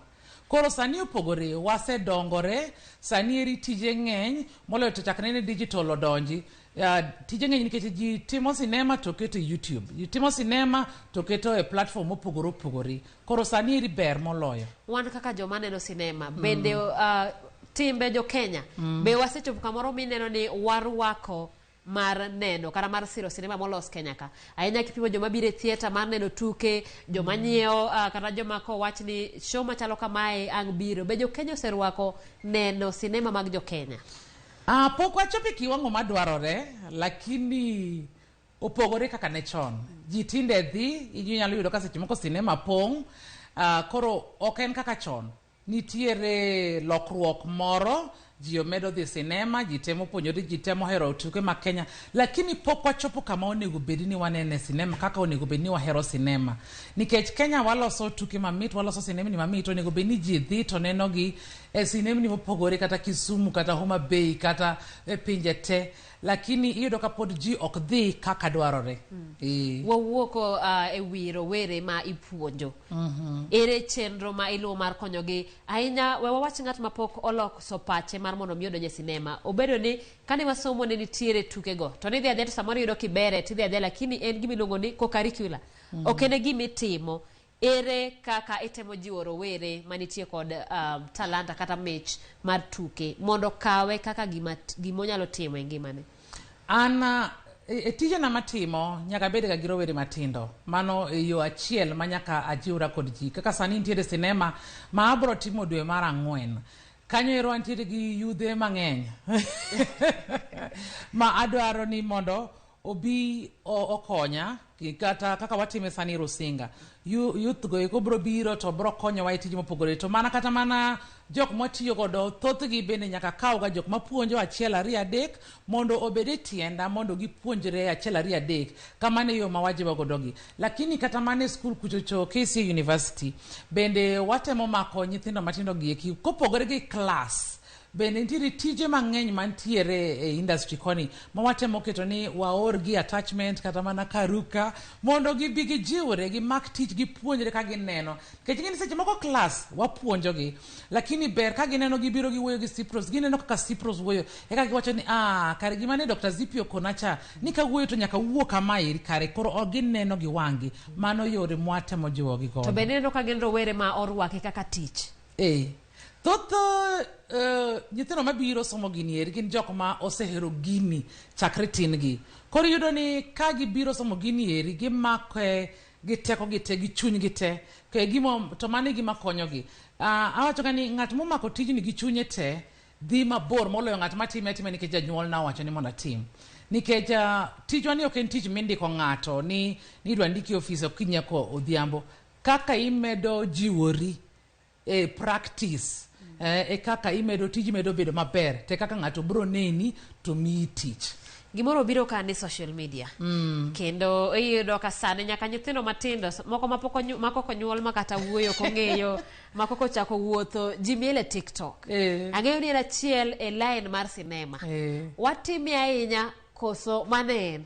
koro sani opogore wasedongore sani eri tije ng'eny moloyo to chakne ne digital odonji tije ng'eny nikech ji timo sinema to keto YouTube timo sinema to keto e platform opogore koro sani eri ber moloyo wan kaka joma neno sinema bende timbe jo Kenya be wasechopo kamoro mineno ni warwako mar neno kata mar siro sinema molos Kenya ka ahinya kipimo joma bire theater mar neno tuke joma nyiewo kata joma ko wach ni show machalo kamae ang biro be jo Kenya oserwako neno sinema mag jo Kenya. Pok wachope kiwango madwarore lakini opogore kaka ne chon ji tinde dhi inyalo yudo ka seche moko sinema pong koro ok en kaka chon nitiere lokruok moro ji omedo dhi sinema, ji temo puonjore, ji temo hero tuke ma Kenya, lakini pok wachopo kama onego bed ni wanene sinema kaka onego bed ni wahero sinema. Nikech Kenya waloso tuke mamit, waloso sinema ni mamit, onego bed ni ji dhi to neno gi e sinema ni mopogore kata Kisumu kata Homa Bay kata pinje te, lakini iyudo ka pod ji ok dhi kaka dwarore. Wawuoko e wi rowere ma ipuonjo. Ere chenro ma iluwo mar konyogi ahinya we wawach ng'at mapok oloso pache mar mondo mi odonje sinema. Obedo ni kane wasomo ne nitiere tuke go to nidhi adhi to samoro yudo kibere tidhi adhi, lakini en gima iluongo ni co-curricular. Ok en gima itimo. Ere kaka itemo jiwo rowere manitie kod talanta kata mich mar tuke mondo kawe kaka gimonyalo timo e ngimane. Ana tije na matimo nyaka bed ga rowere matindo. Mano yo achiel ma nyaka ajiwra kod ji. Kaka sani nitiere sinema ma abro timo dwe mar 4. Kanyo ero nitiere gi yudhe mang'eny ma adwaro ni mondo obi okonya kata kaka watime sani Rusinga. Youth go eko bro biro to bro konyo wa tije mopogore, to mana kata mana jok matiyo godo thothgi bende nyaka kaw ga jok mapuonjo achiel 2 3 mondo obede tienda mondo gipuonjre achiel 2 3 kamane yo mawajiba godogi. Lakini kata mane school kuchocho KC University bende watemo mako nyithindo matindo gi eki kopogore gi class. Bende nitiere tije mang'eny mantiere e industry koni ma watemo keto ni waor gi attachment kata mana karuka mondo gibi gijiwre gi mak tich gipuonjre ka gineno. Kech ng'eni seche moko class wapuonjo gi, lakini ber ka gineno gibiro giwuoyo gi Cyprus, gineno kaka Cyprus wuoyo eka giwacho ni kare gimane Dr. Zipio Konacha ni ka wuoyo to nyaka wuo kama iri kare koro gineno gi wangi. Mano yore mwatemo jiwo gi godo. To bende neno ka gin rowere ma orwake kaka tich. Thoth nyithindo mabiro somo gini eri gin jok ma osehero gini chakre tin gi. Koro yudo ni ka gibiro somo gini eri gimake giteko gite gi chuny gite ke gimo to mane gima konyo gi. Awacho ni ng'at momako tijni gi chunye te dhi mabor moloyo ng'at matime nikech janyuol na wacho ni mondo tim. Nikech tijwa ni ok en tich mindiko ng'ato ni idwa ndiki office okinyi ko odhiambo. Kaka imedo jiwori practice kaka imedo tiji medo bedo maber te kaka ng'ato bro neni to mi tich. Gimoro biro ka ni social media. Kendo iyudo ka sani nyaka nyithindo matindo moko makoko nyuol makata wuoyo kong'eyo makoko chako wuotho ji miele TikTok. Ang'eyo ni achiel e line mar sinema. Watime ahinya koso manen.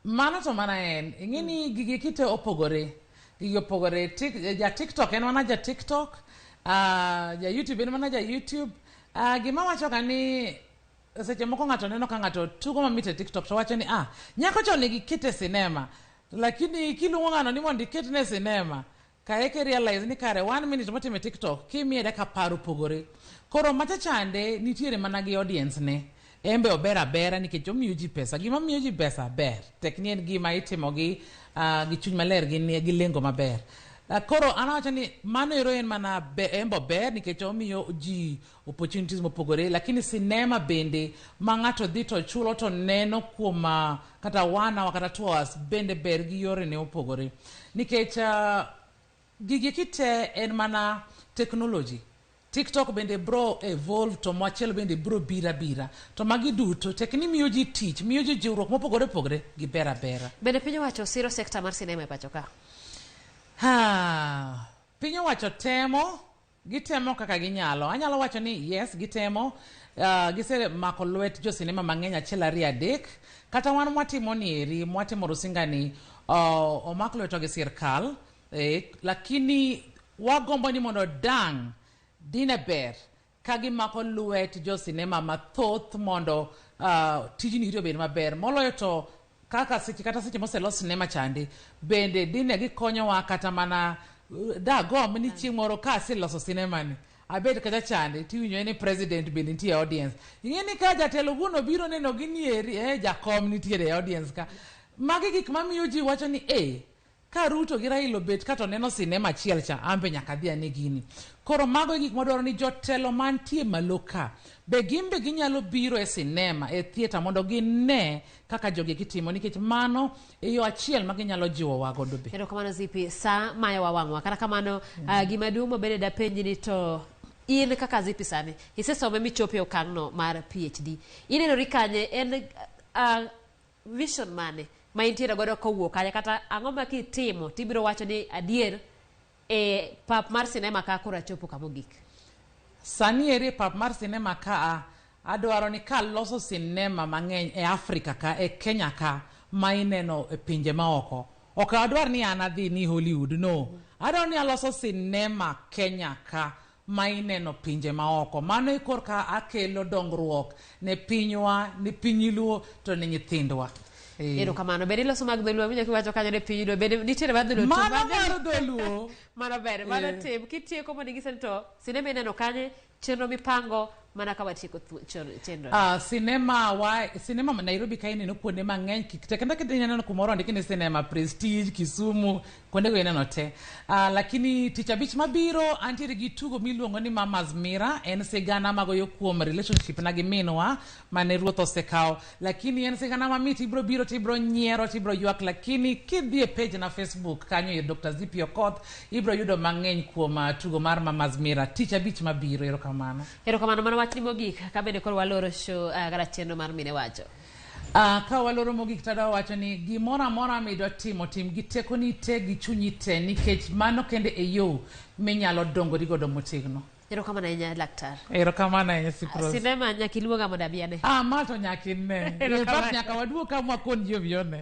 Mano to mana en. Ing'eni gigi kite opogore. Gigi opogore. Ja TikTok en mana ja TikTok. Ja YouTube en mana ja YouTube. Gima wacho ka ni seche moko ng'ato neno ka ng'ato tugo mamit e TikTok to wacho ni nyako cho nigi kite sinema, lakini kiluongo ng'ano ni mondo iket ne sinema ka eke realize ni kare 1 minute motime TikTok kimiye daka paro pogore. Koro macha chande nitiere mana gi audience ne embe obera abera nikech omiyo ji pesa. Gima miyo ji pesa ber tekni en gima itimo gi chuny maler gi lengo maber. Koro anawacho ni mano ero en mana embo ber nikech omiyo ji opportunities mopogore, lakini sinema bende ma ng'ato dhi to chulo to neno kuom kata 1 hour kata 2 hours bende ber gi yore ne opogore. Nikech gigi kite en mana technology. TikTok bende bro evolve to machielo bende bro bira. To magi duto tekni miyo ji tich, miyo ji jiwruok mopogore pogore gi bera. Bende piny owacho siro sekta mar sinema e pacho ka. Piny owacho gitemo kaka ginyalo. Anyalo wacho ni yes gitemo. Gise mako lwet jo sinema mang'eny achiel 2 3 kata wan mwatimo ni eri mwatimo Rusinga ni omako lweto gi sirkal, lakini wagombo ni mondo dang dine ber kagi mako lwet jo sinema mathoth mondo tijini iro bed maber moloyo to kaka seche moselos sinema chande bende dine gikonyowa kata mana dagom ni chieng' moro ka aseloso sinema ni abed kacha chande tiwinjo ni president bende nitie audience. Ing'eni ka jatelo guno biro neno gini eri jakom nitiere audience ka. Magi gik mamiyo ji wacho ni ka Ruto gi Raila bet kato neno sinema achiel cha ambe nyaka dhi ane gini. Koro mago gik madwaro ni jotelo mantie maloka be gimbe ginyalo biro e sinema e theater mondo gine kaka jogi gitimo nikech mano yo achiel ma ginyalo jiwo wagodo be. Kendo kamano Zipi sa maya wawangwa kata kamano gima dumo bede da penji ni to in kaka zipi sani isesome michope okang'no mar PhD ineno rikanye en vision mane ma intiere godo kowuok kanya kata ang'o ma kitimo tibiro wacho ni adier pap mar sinema ka kora chopo kamogik sani ere pap mar sinema ka adwaro ni ka loso sinema mang'eny e Afrika ka e Kenya ka ma ineno e pinje maoko ok adwar ni an adhi ni Hollywood no adwaro ni aloso sinema Kenya ka ma ineno pinje maoko mano e korka akelo dongruok ne pinywa ne pinyiluo to ne nyithindwa ero kamano bende iloso mag dholuo minyalo kiwacho kanyo ne pinyluo bende nitiere mag dholuo mano mar dholuo mano ber mano tim kitieko mondo giseni to sinema ineno kanye chenro mipango mana ka watieko chenro sinema Nairobi ka ineno kuonde mang'eny kenda ineno kumoro andiki ni sinema Prestige Kisumu kuonde go ineno te lakini tich abich mabiro antiere gi tugo miluongo ni Mama's Mira en sigana magoyo kuom relationship na gi minwa mane ruoth osekawo lakini en sigana mamit ibro biro tibro nyiero tibro ywak lakini kidhi e page na Facebook kanyo ir Dr. Zipi Okoth ibro yudo mang'eny kuom tugo mar Mama's Mira tich abich mabiro erokamano mana wachni mogik ka bende koro waloro show kata chenro mar mine wacho ka waloro mogik tada wacho ni gimoro amora midwa timo tim gi tekoni te gi chunyi te nikech mano kende e yo minyalo dongori godo motegno erokamano ahinya laktar erokamano ahinya Sipros sinema nyaka iluonga mondo abiane mato nyaka ine nyaka waduog ka mwakon ji obione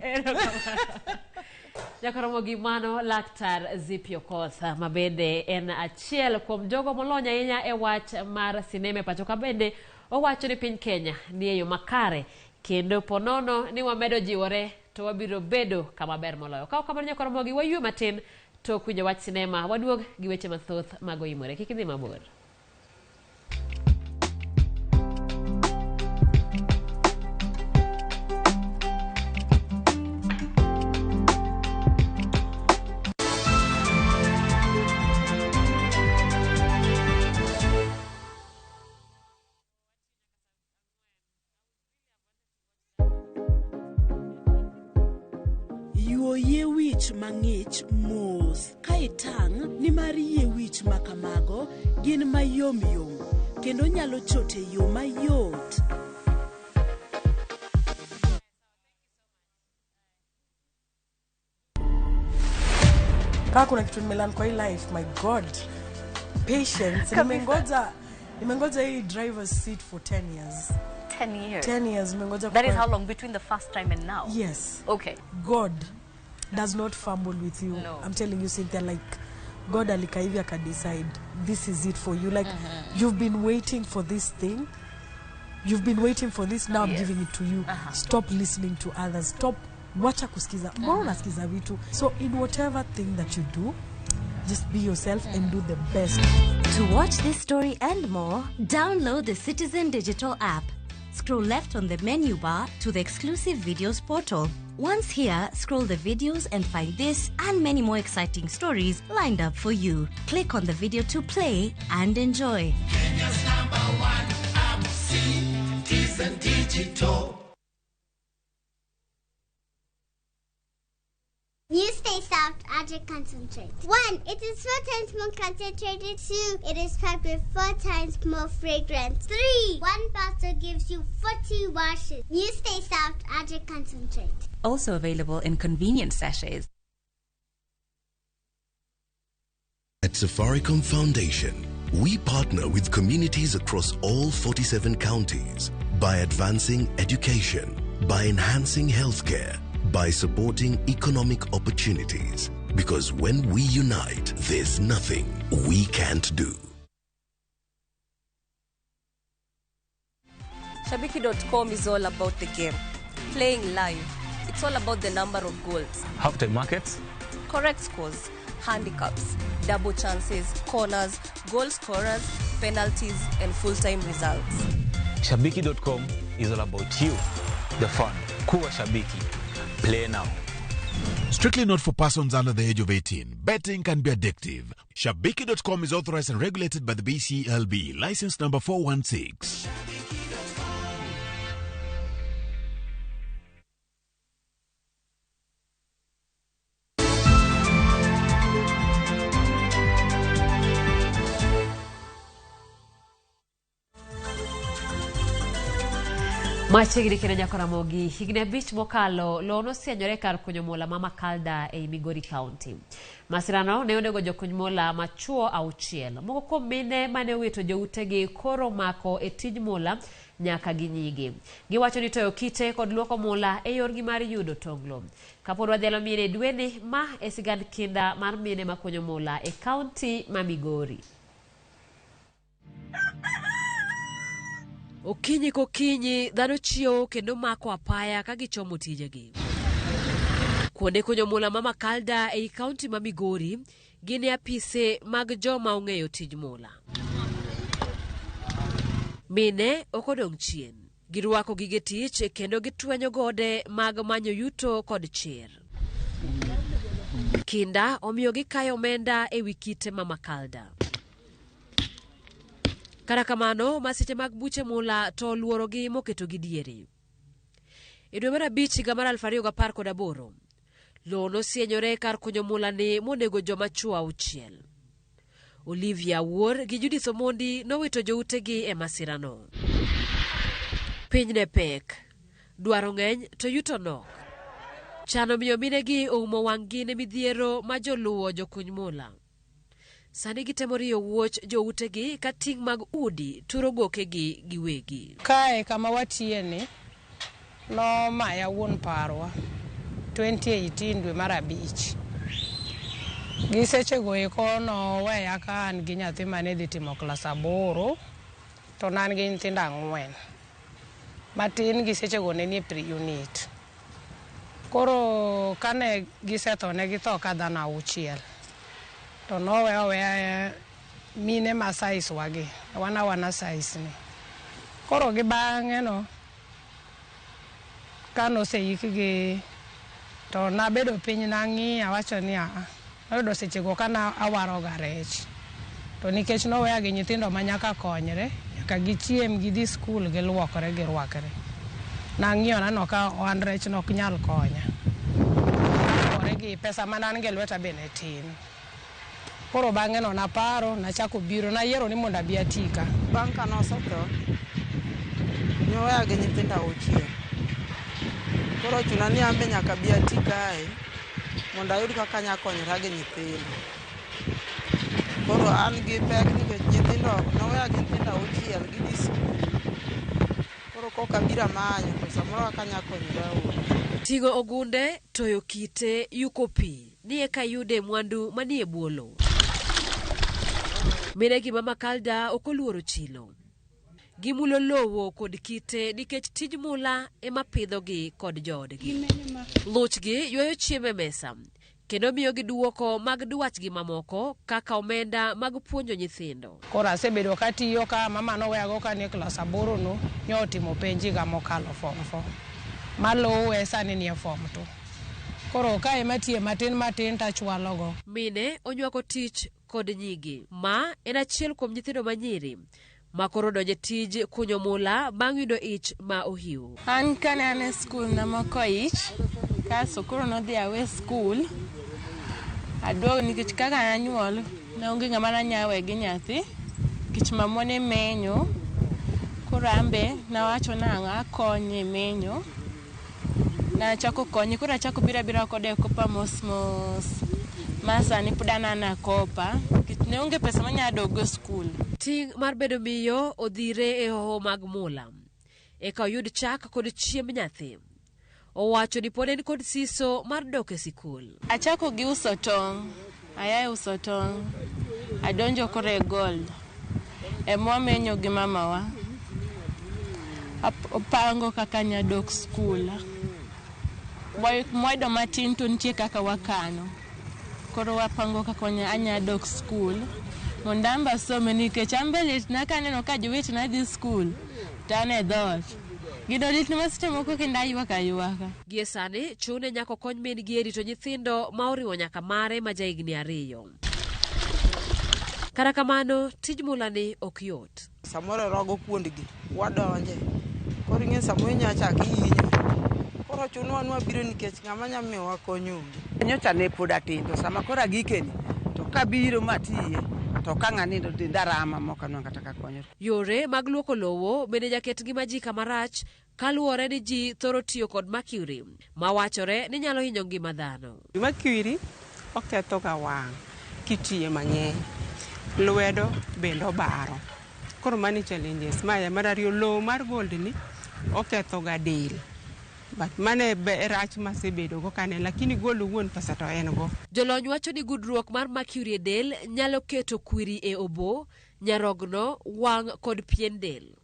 Jakoromo gi mano laktar Zipi Okoth ma bende en achiel kuom jogo molony ahinya e wach mar sinema pacho ka bende owacho ni piny Kenya ni e yo makare kendo ponono ni wamedo jiwore to wabiro bedo kama ber moloyo ka kamano jakoromo gi wayue matin to kwinjo wach sinema waduog gi weche mathoth mag OIMORE kik idhi mabor yie wich mang'ich mos ka itang' ni mar yie wich makamago gin mayom yom kendo nyalo chote yo mayot Kaka kuna kitu nimelan kwa hii life, my God. Patience. Nimengoja hii driver's seat for 10 years. 10 years? 10 years. Nimengoja that is how long between the first time and now? Yes. Okay. God does not fumble with you. No. I'm telling you, Cynthia, like, God alikaivi akadecide, this is it for you. Like, you've been waiting for this thing. You've been waiting for this, now I'm giving it to you. Stop listening to others. Stop wacha kusikiza. Mbona unasikiza vitu? So in whatever thing that you do, just be yourself and do the best. To watch this story and more, download the Citizen Digital app. Scroll left on the menu bar to the exclusive videos portal. Once here, scroll the videos and find this and many more exciting stories lined up for you. Click on the video to play and enjoy. Kenya's #1 app, Citizen Digital. You stay soft, Ajit concentrate. 1. It is 4 times more concentrated. 2. It is packed with 4 times more fragrance. 3. 1 bottle gives you 40 washes. You stay soft, Ajit concentrate. Also available in convenient sachets. At Safaricom Foundation, we partner with communities across all 47 counties by advancing education, by enhancing healthcare, by supporting economic opportunities. Because when we unite, there's nothing we can't do. Shabiki.com is all about the game. Playing live. It's all about the number of goals. Halftime markets. Correct scores. Handicaps. Double chances. Corners. Goal scorers. Penalties. And full-time results. Shabiki.com is all about you. The fun. Kuwa Shabiki. Play now. Strictly not for persons under the age of 18. Betting can be addictive. Shabiki.com is authorized and regulated by the BCLB. License number 416. Machiegni kendo nyako Ramogi higni 5 mokalo lono osienyore kar kunyo mula ma Makalda ei Migori County. Masirano ne onego jokuny mula machuo 6. Moko kuom mine mane owito joutegi koro mako e tij mula nyaka gi nyigi. Giwacho ni toyo kite kod luoko mula e yorgi mar yudo tonglo. Kapod wadhialo mine dweni ma e sigand kinda mar mine makunyo mula e kaunti ma Migori. Okinyi kokinyi dhano chiewo kendo mako apaya ka gichomo tijegi. Kuonde kunyo mula ma Makalda ei kaunti ma Migori gin apise mag joma ong'eyo tij mula. Mine ok odong' chien. Girwako gige tich kendo gitwenyo gode mag manyo yuto kod chir. Kinda omiyo gikayo omenda e wi kite ma Makalda. Kata kamano, masiche mag buche mula to luorogi moketo gi diere. E dwe mar 5 higa mar 2018, lono osienyore kar kunyo mula ni monego joma chuo 6. Olivia Wuor gi Judith Omondi nowito joutegi e masirano. Piny ne pek, dwaro ng'eny to yuto nok. Chano miyo minegi oumo wang'gi ne midhiero ma joluwo jokuny mula. Sani gitemo riyo wuoch joutegi ka ting' mag udi turo gokegi giwegi. Kae kama watieni no maya wuon parwa 2018 dwe mar 5. Gisechego eko no weya ka an gi nyathi mane dhi timo klas 8 to nan gi nyithindo 4. Matin gisechego ne nie pre-unit. Koro kane gisethone githo ka dhano 6. To no weya mine ma size wagi wana size ni. Koro gi bang'e no kano seikgi to nabedo piny nang'iya wacho ni ayudo sechego kana awaro ga rech. To nikech no weya gi nyithindo ma nyaka konyre nyaka gichiem gidhi skul giluokore girwakre. Nang'iyo nano ka ohan rech nok nyal konya. Kore gi pesa manan ge lweta bene tin. Koro bang'e no naparo nachako biro nayiero ni mondo abi atika. Bang' ka nosetho nyoweya gi nyithindo 6. Koro chuna ni ambe nyaka bi atikae mondo ayud kaka nyakonyra gi nyithindo. Koro an gi pek nikech nyithindo noweya gi nyithindo 6 gidhi skul. Koro koka bira manyo to samoro kaka nyakonyra. Tigo ogunde, toyo kite, yuko pi, ni eka yude mwandu manie buolo. Minegi ma Makalda okoluoro chilo. Gimulo lowo kod kite nikech tij mula ema pidhogi kod joodgi. Luchgi ywayo chiemo e mesa, kendo miyo giduoko mag dwachgi mamoko kaka omenda mag puonjo nyithindo. Koro asebedo katiyo ka mama noweyago ka ni klas 8 no nyotimo penji ga mokalo form 4. Malowe sani ni form 2. Koro ka ematie matin tachwalogo. Mine onywako tich kod nyigi. Ma en achiel kuom nyithindo manyiri ma koro donje tij kunyo mula bang' yudo ich ma ohiu. An kane an e skul namako ich kaso koro nodhi awe skul. Aduogo nikech kaka nanyuol naonge ng'ama nanyawe gi nyathi kich mamone menyo. Koro ambe nawacho nang'o akonye menyo. Nachako konye koro achako bira kode kopa mos. Masani pudana na kopa ne onge pesa manya dogo skul. Ting' mar bedo miyo odhire e hoho mag mula. Eka oyud chak kod chiemb nyathi. Owacho ni pod en kod siso mar dok e sikul. Achako gi uso tong'. Ayaye uso tong'. Adonjo kore gold. Menyo gi mamawa. Opango kaka nya dok skul. Moido matin to nitie kaka wakano. Koro wapango kaka anya dok skul. Mondamba some nikech ambelit na kaneno ka jowet na dhi skul. Tane dhot. Gidolit ni masite moko kenda ywaka. Gie sani chune nyako kony min gi rito nyithindo ma oriwo nyaka mare ma jahigni 2. Kata kamano tij mula ni ok yot. Samoro rogo kuondgi wadonje. Koro ing'e samoro nyachaki hinyo. Koro chunwa nwabiro nikech ng'ama nyamiyo wakonyo. Nyocha ne pod atin to sama kora gikeni to kabiro matiye to ka ng'ani ndarama moko kata ka konyo. Yore mag luoko lowo bende jaket ngima ji kama rach kaluwore ni ji thoro tiyo kod mercury mawachore ni nyalo hinyo ngima dhano. Mercury oketho ga wang' kitiye mang'eny, lwedo bende obaro. Koro mani challenges maya. Mar ariyo, lowo mar gold ni oketho ga del, but mane rach masebedo go kane, lakini gold wuon pesa to en go. Jolony wacho ni gudruok mar mercury e del nyalo keto kwiri e obo, nyarogno, wang' kod pien del.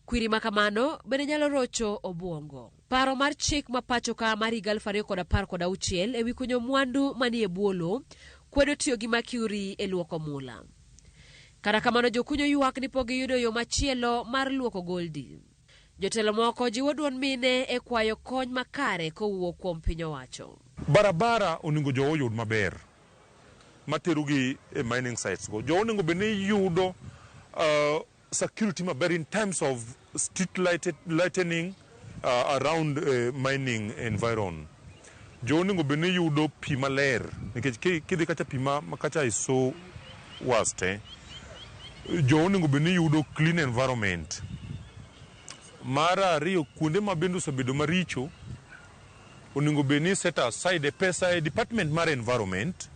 Kwiri makamano bende nyalo rocho obwongo. Paro mar chik ma pacho ka mar 2016 ewi kunyo mwandu manie bwolo kwedo tiyo gi mercury e luoko mula. Kata kamano jokunyo ywak ni pok giyudo yo machielo mar luoko goldi. Jotelo moko jiwo duond mine e kwayo kony makare kowuok kuom piny owacho. Barabara oningo jo oyud maber materugi e mining sites go. Jo oningo bende yudo security maber in terms of street lightening around mining environment. Jo oningo bende yudo pi maler nikech kidhi kacha pi makacha is so worst. Jo oningo bende yudo clean environment. Mara ariyo, kuonde mabende osebedo maricho oningo bende set aside pesa e department mar environment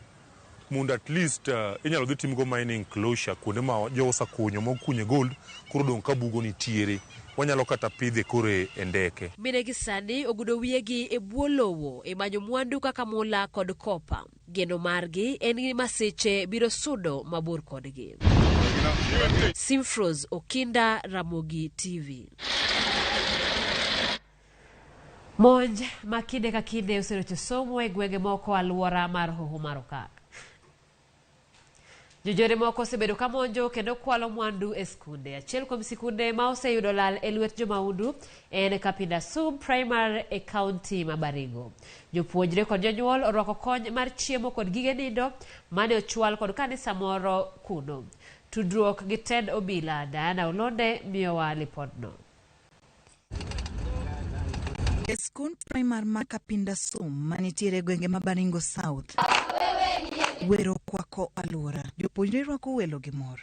mondo at least inyalo dhi timgo mining closure kuonde ma jo osakunyo mokunye gold koro dong ka bugo nitiere, wanyalo kata pidhe kore e ndeke. Mine gi sani ogudo wiyegi e bwo lowo e manyo mwandu kaka mula kod kopa. Geno margi en gi masiche biro sudo mabor kodgi. Simfros Okinda, Ramogi TV. Monj ma kinde ka kinde oserocho somo e gwenge moko aluora mar Hoho mar Okak. Jojore moko osebedo ka monjo kendo kwalo mwandu e skunde. Achiel kuom sikunde ma oseyudo lal e lwet jomaundu en Kapinda Sub Primary e kaunti ma Baringo. Jopuonjre kod jonyuol orwako kony mar chiemo kod gige nindo mane ochwal kod kanisa moro kuno. Tudruok gi Ted Obila, Diana Olonde miyowa lipodno. E skund primar ma Kapinda Sum manitiere gwenge ma Baringo South, wero kwako alwora. Jopuonjre rwako welo gi mor.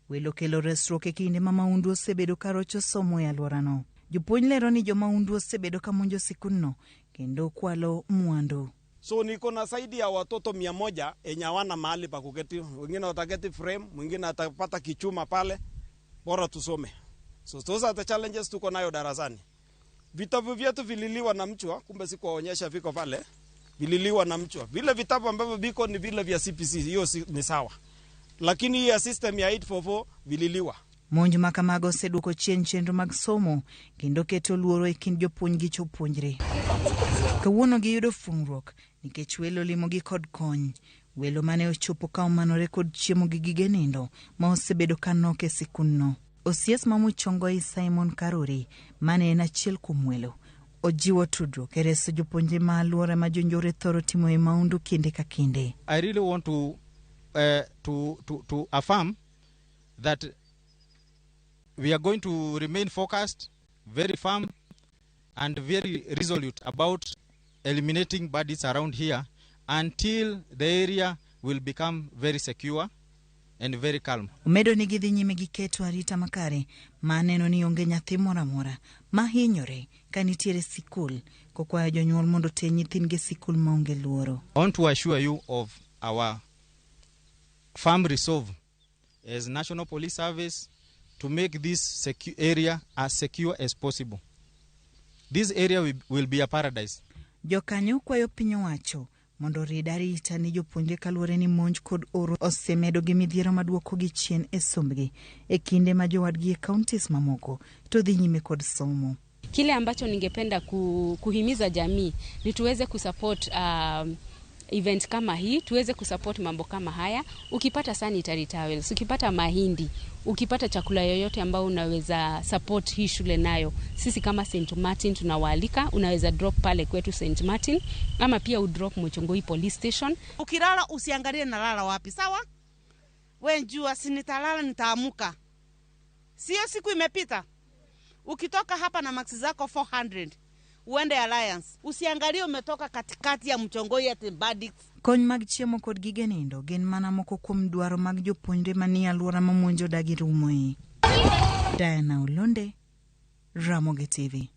Welo kelo resruok e kinde ma maundu osebedo karocho somo e alworano. Jopuonj lero ni jomaundu osebedo ka monjo sikundno kendo kwalo mwandu. So niko na zaidi ya watoto 100 yenye hawana mahali pa kuketi. Wengine wataketi frame, mwingine atapata kichuma pale, bora tusome. So those are the challenges tuko nayo darasani. Vitabu vyetu vililiwa na mchwa, kumbe sikuwaonyesha viko pale. Vililiwa na mchwa. Vile vitabu ambavyo viko ni vile vya CPC, hiyo ni sawa. Lakini hii ya system ya 844 vililiwa. Monj makamago oseduoko chien chenro mag somo kendo keto luoro e kind jopuonj gi jopuonjre. Kawuono giyudo fungruok nikech welo limogi kod kony. Welo mane ochopo ka omanore kod chiemo gi gige nindo ma osebedo kanok e sikundno. Osies mamuchongo Simon Karuri mane en achiel kuom welo ojiwo tudruok e reso jopuonjre ma alwora ma jonjore thoro timo e maundu kinde ka kinde. I really want to affirm that we are going to remain focused, very firm and very resolute about eliminating bandits around here until the area will become very secure and very calm. Umedo ni gidhi nyime gi keto arita makare ma neno ni onge nyathi mora mora ma hinyore ka nitiere sikul, kokwayo jonyuol mondo te nyithindgi sikul maonge luoro. I want to assure you of our firm resolve as National Police Service to make this area as secure as possible. This area will be a paradise. Jokanyo kwayo piny owacho mondo rid arita ni jopuonjre kaluwore ni monj kod oro osemedo gi midhiero maduoko gi chien e sombgi e kinde ma jowadgi e counties mamoko to dhi nyime kod somo. Kile ambacho ningependa kuhimiza jamii ni tuweze kusupport event kama hii, tuweze kusupport mambo kama haya. Ukipata sanitary towels, ukipata mahindi, ukipata chakula yoyote ambao unaweza support hii shule nayo, sisi kama St. Martin tunawaalika, unaweza drop pale kwetu St. Martin ama pia udrop Mochongoi police station. Ukilala usiangalie nalala wapi, sawa? Wewe njua sinitalala nitaamuka. Sio siku imepita. Ukitoka hapa na maxi zako 400 uende Alliance, usiangalie umetoka katikati ya Mochongoi ati bandits. Kony mag chiemo kod gige nindo gin mana moko kuom dwaro mag jopuonjre manie alwora ma monjo dagi rumoe. Diana Olonde, Ramogi TV.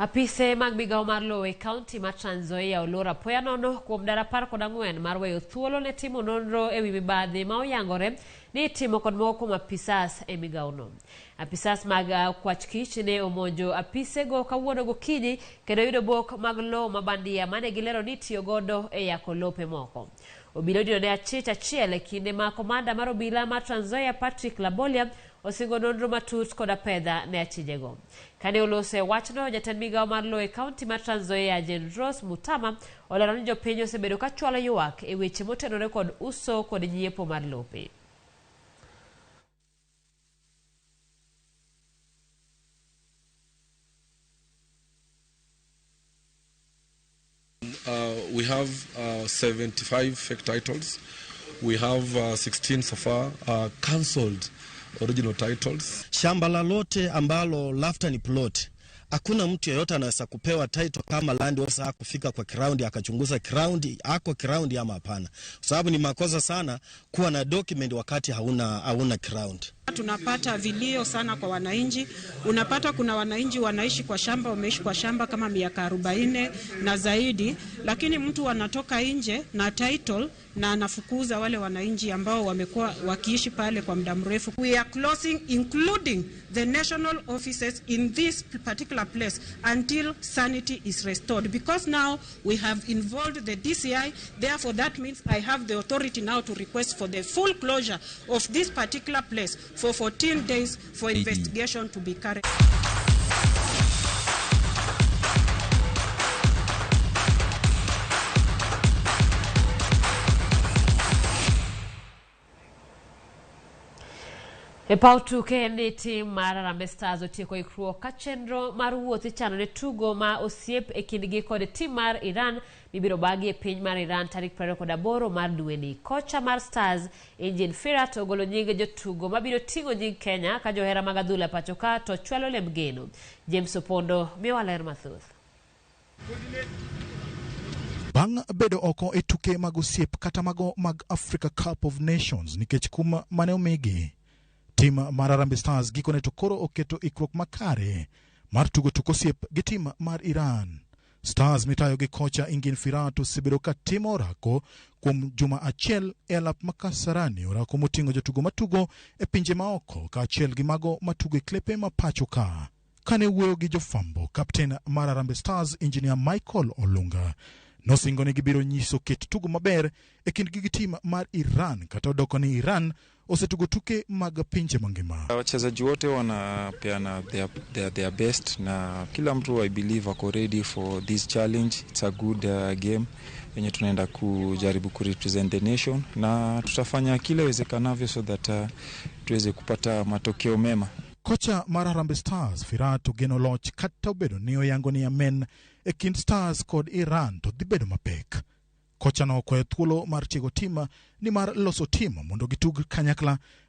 Apise mag migao mar lowe county mar Trans Nzoia olora apoya nono kuom dara 14 mar weyo thuolo ne timo nonro ewi mibadhi ma oyangore ni timo kod moko kuom apisas e migao no. Apisas mag kwach kich ne omonjo apise go kawuono gokinyi kendo yudo bok mag lo mabandia mane gilero ni tiyo godo e yako lope moko. Obila dino ne achich achiel e kinde ma komanda mar obila mar Trans Nzoia Patrick Labolia osingo nonro matut koda pedha ne achijego. Kane olose wachno, jatend migao mar lowe county mar Trans Nzoia Jen Rose Mutama olero ni jopiny osebedo ka chwalo ywak e weche motenore kod uso kod nyiepo mar lope. We have 75 fake titles. We have 16 so far cancelled original titles. Shamba la lote ambalo lafta ni plot. Hakuna mtu yeyote anaweza kupewa title kama land officer kufika kwa ground akachunguza ground ako ground ama hapana. Sababu ni makosa sana kuwa na document wakati hauna ground. Tunapata vilio sana kwa wananchi. Unapata kuna wananchi wanaishi kwa shamba, wameishi kwa shamba kama miaka 40 na zaidi, lakini mtu anatoka nje na title na anafukuza wale wananchi ambao wamekuwa wakiishi pale kwa muda mrefu. We are closing including the national offices in this particular place until sanity is restored, because now we have involved the DCI. Therefore that means I have the authority now to request for the full closure of this particular place for 14 days for investigation to be carried. E paw tuke ni tim mar Harambee Stars otieko ikruok ka chenro mar wuoth ichano ne tugo ma osiep e kindgi kod tim mar Iran mibiro bagi e piny mar Iran tarik 28 mar dweni. Kocha mar Stars Engin Firat ogolo nying jotugo mabiro ting'o nying Kenya ka johera mag adhula pacho ka to chwalo lem geno. James Opondo miwa ler mathoth. Bang' bedo oko e tuke mag osiep kata mago mag Africa Cup of Nations nikech kum mane omigi, tim mar Harambee Stars gikone to koro oketo ikruok makare mar tugo tuko osiep gi tim mar Iran. Stars mitayo gi kocha Engin Firat osebedo ka timo orako kuom juma achiel e alap makasarani, orako moting'o jotugo matugo e pinje maoko ka achiel gi mago matugo e klepe mapacho ka. Kane wuoyo gi jofambo, kapten mar Harambee Stars Engineer Michael Olunga nosingo ni gibiro nyiso kit tugo maber e kindgi gi tim mar Iran kata odoko ni Iran osetugo tuke mag pinje mangima. Wachezaji wote wanapeana their best na kila mtu I believe ako ready for this challenge. It's a good game yenye tunaenda kujaribu kurepresent the nation na tutafanya kile wezekanavyo so that tuweze kupata matokeo mema. Kocha mar Harambee Stars Firat ogeno loch kata obedo ni oyango ni amen e kind Stars kod Iran to dhi bedo mapek. Kocha no okwayo thuolo mar chego tim ni mar loso tim mondo gitug kanyakla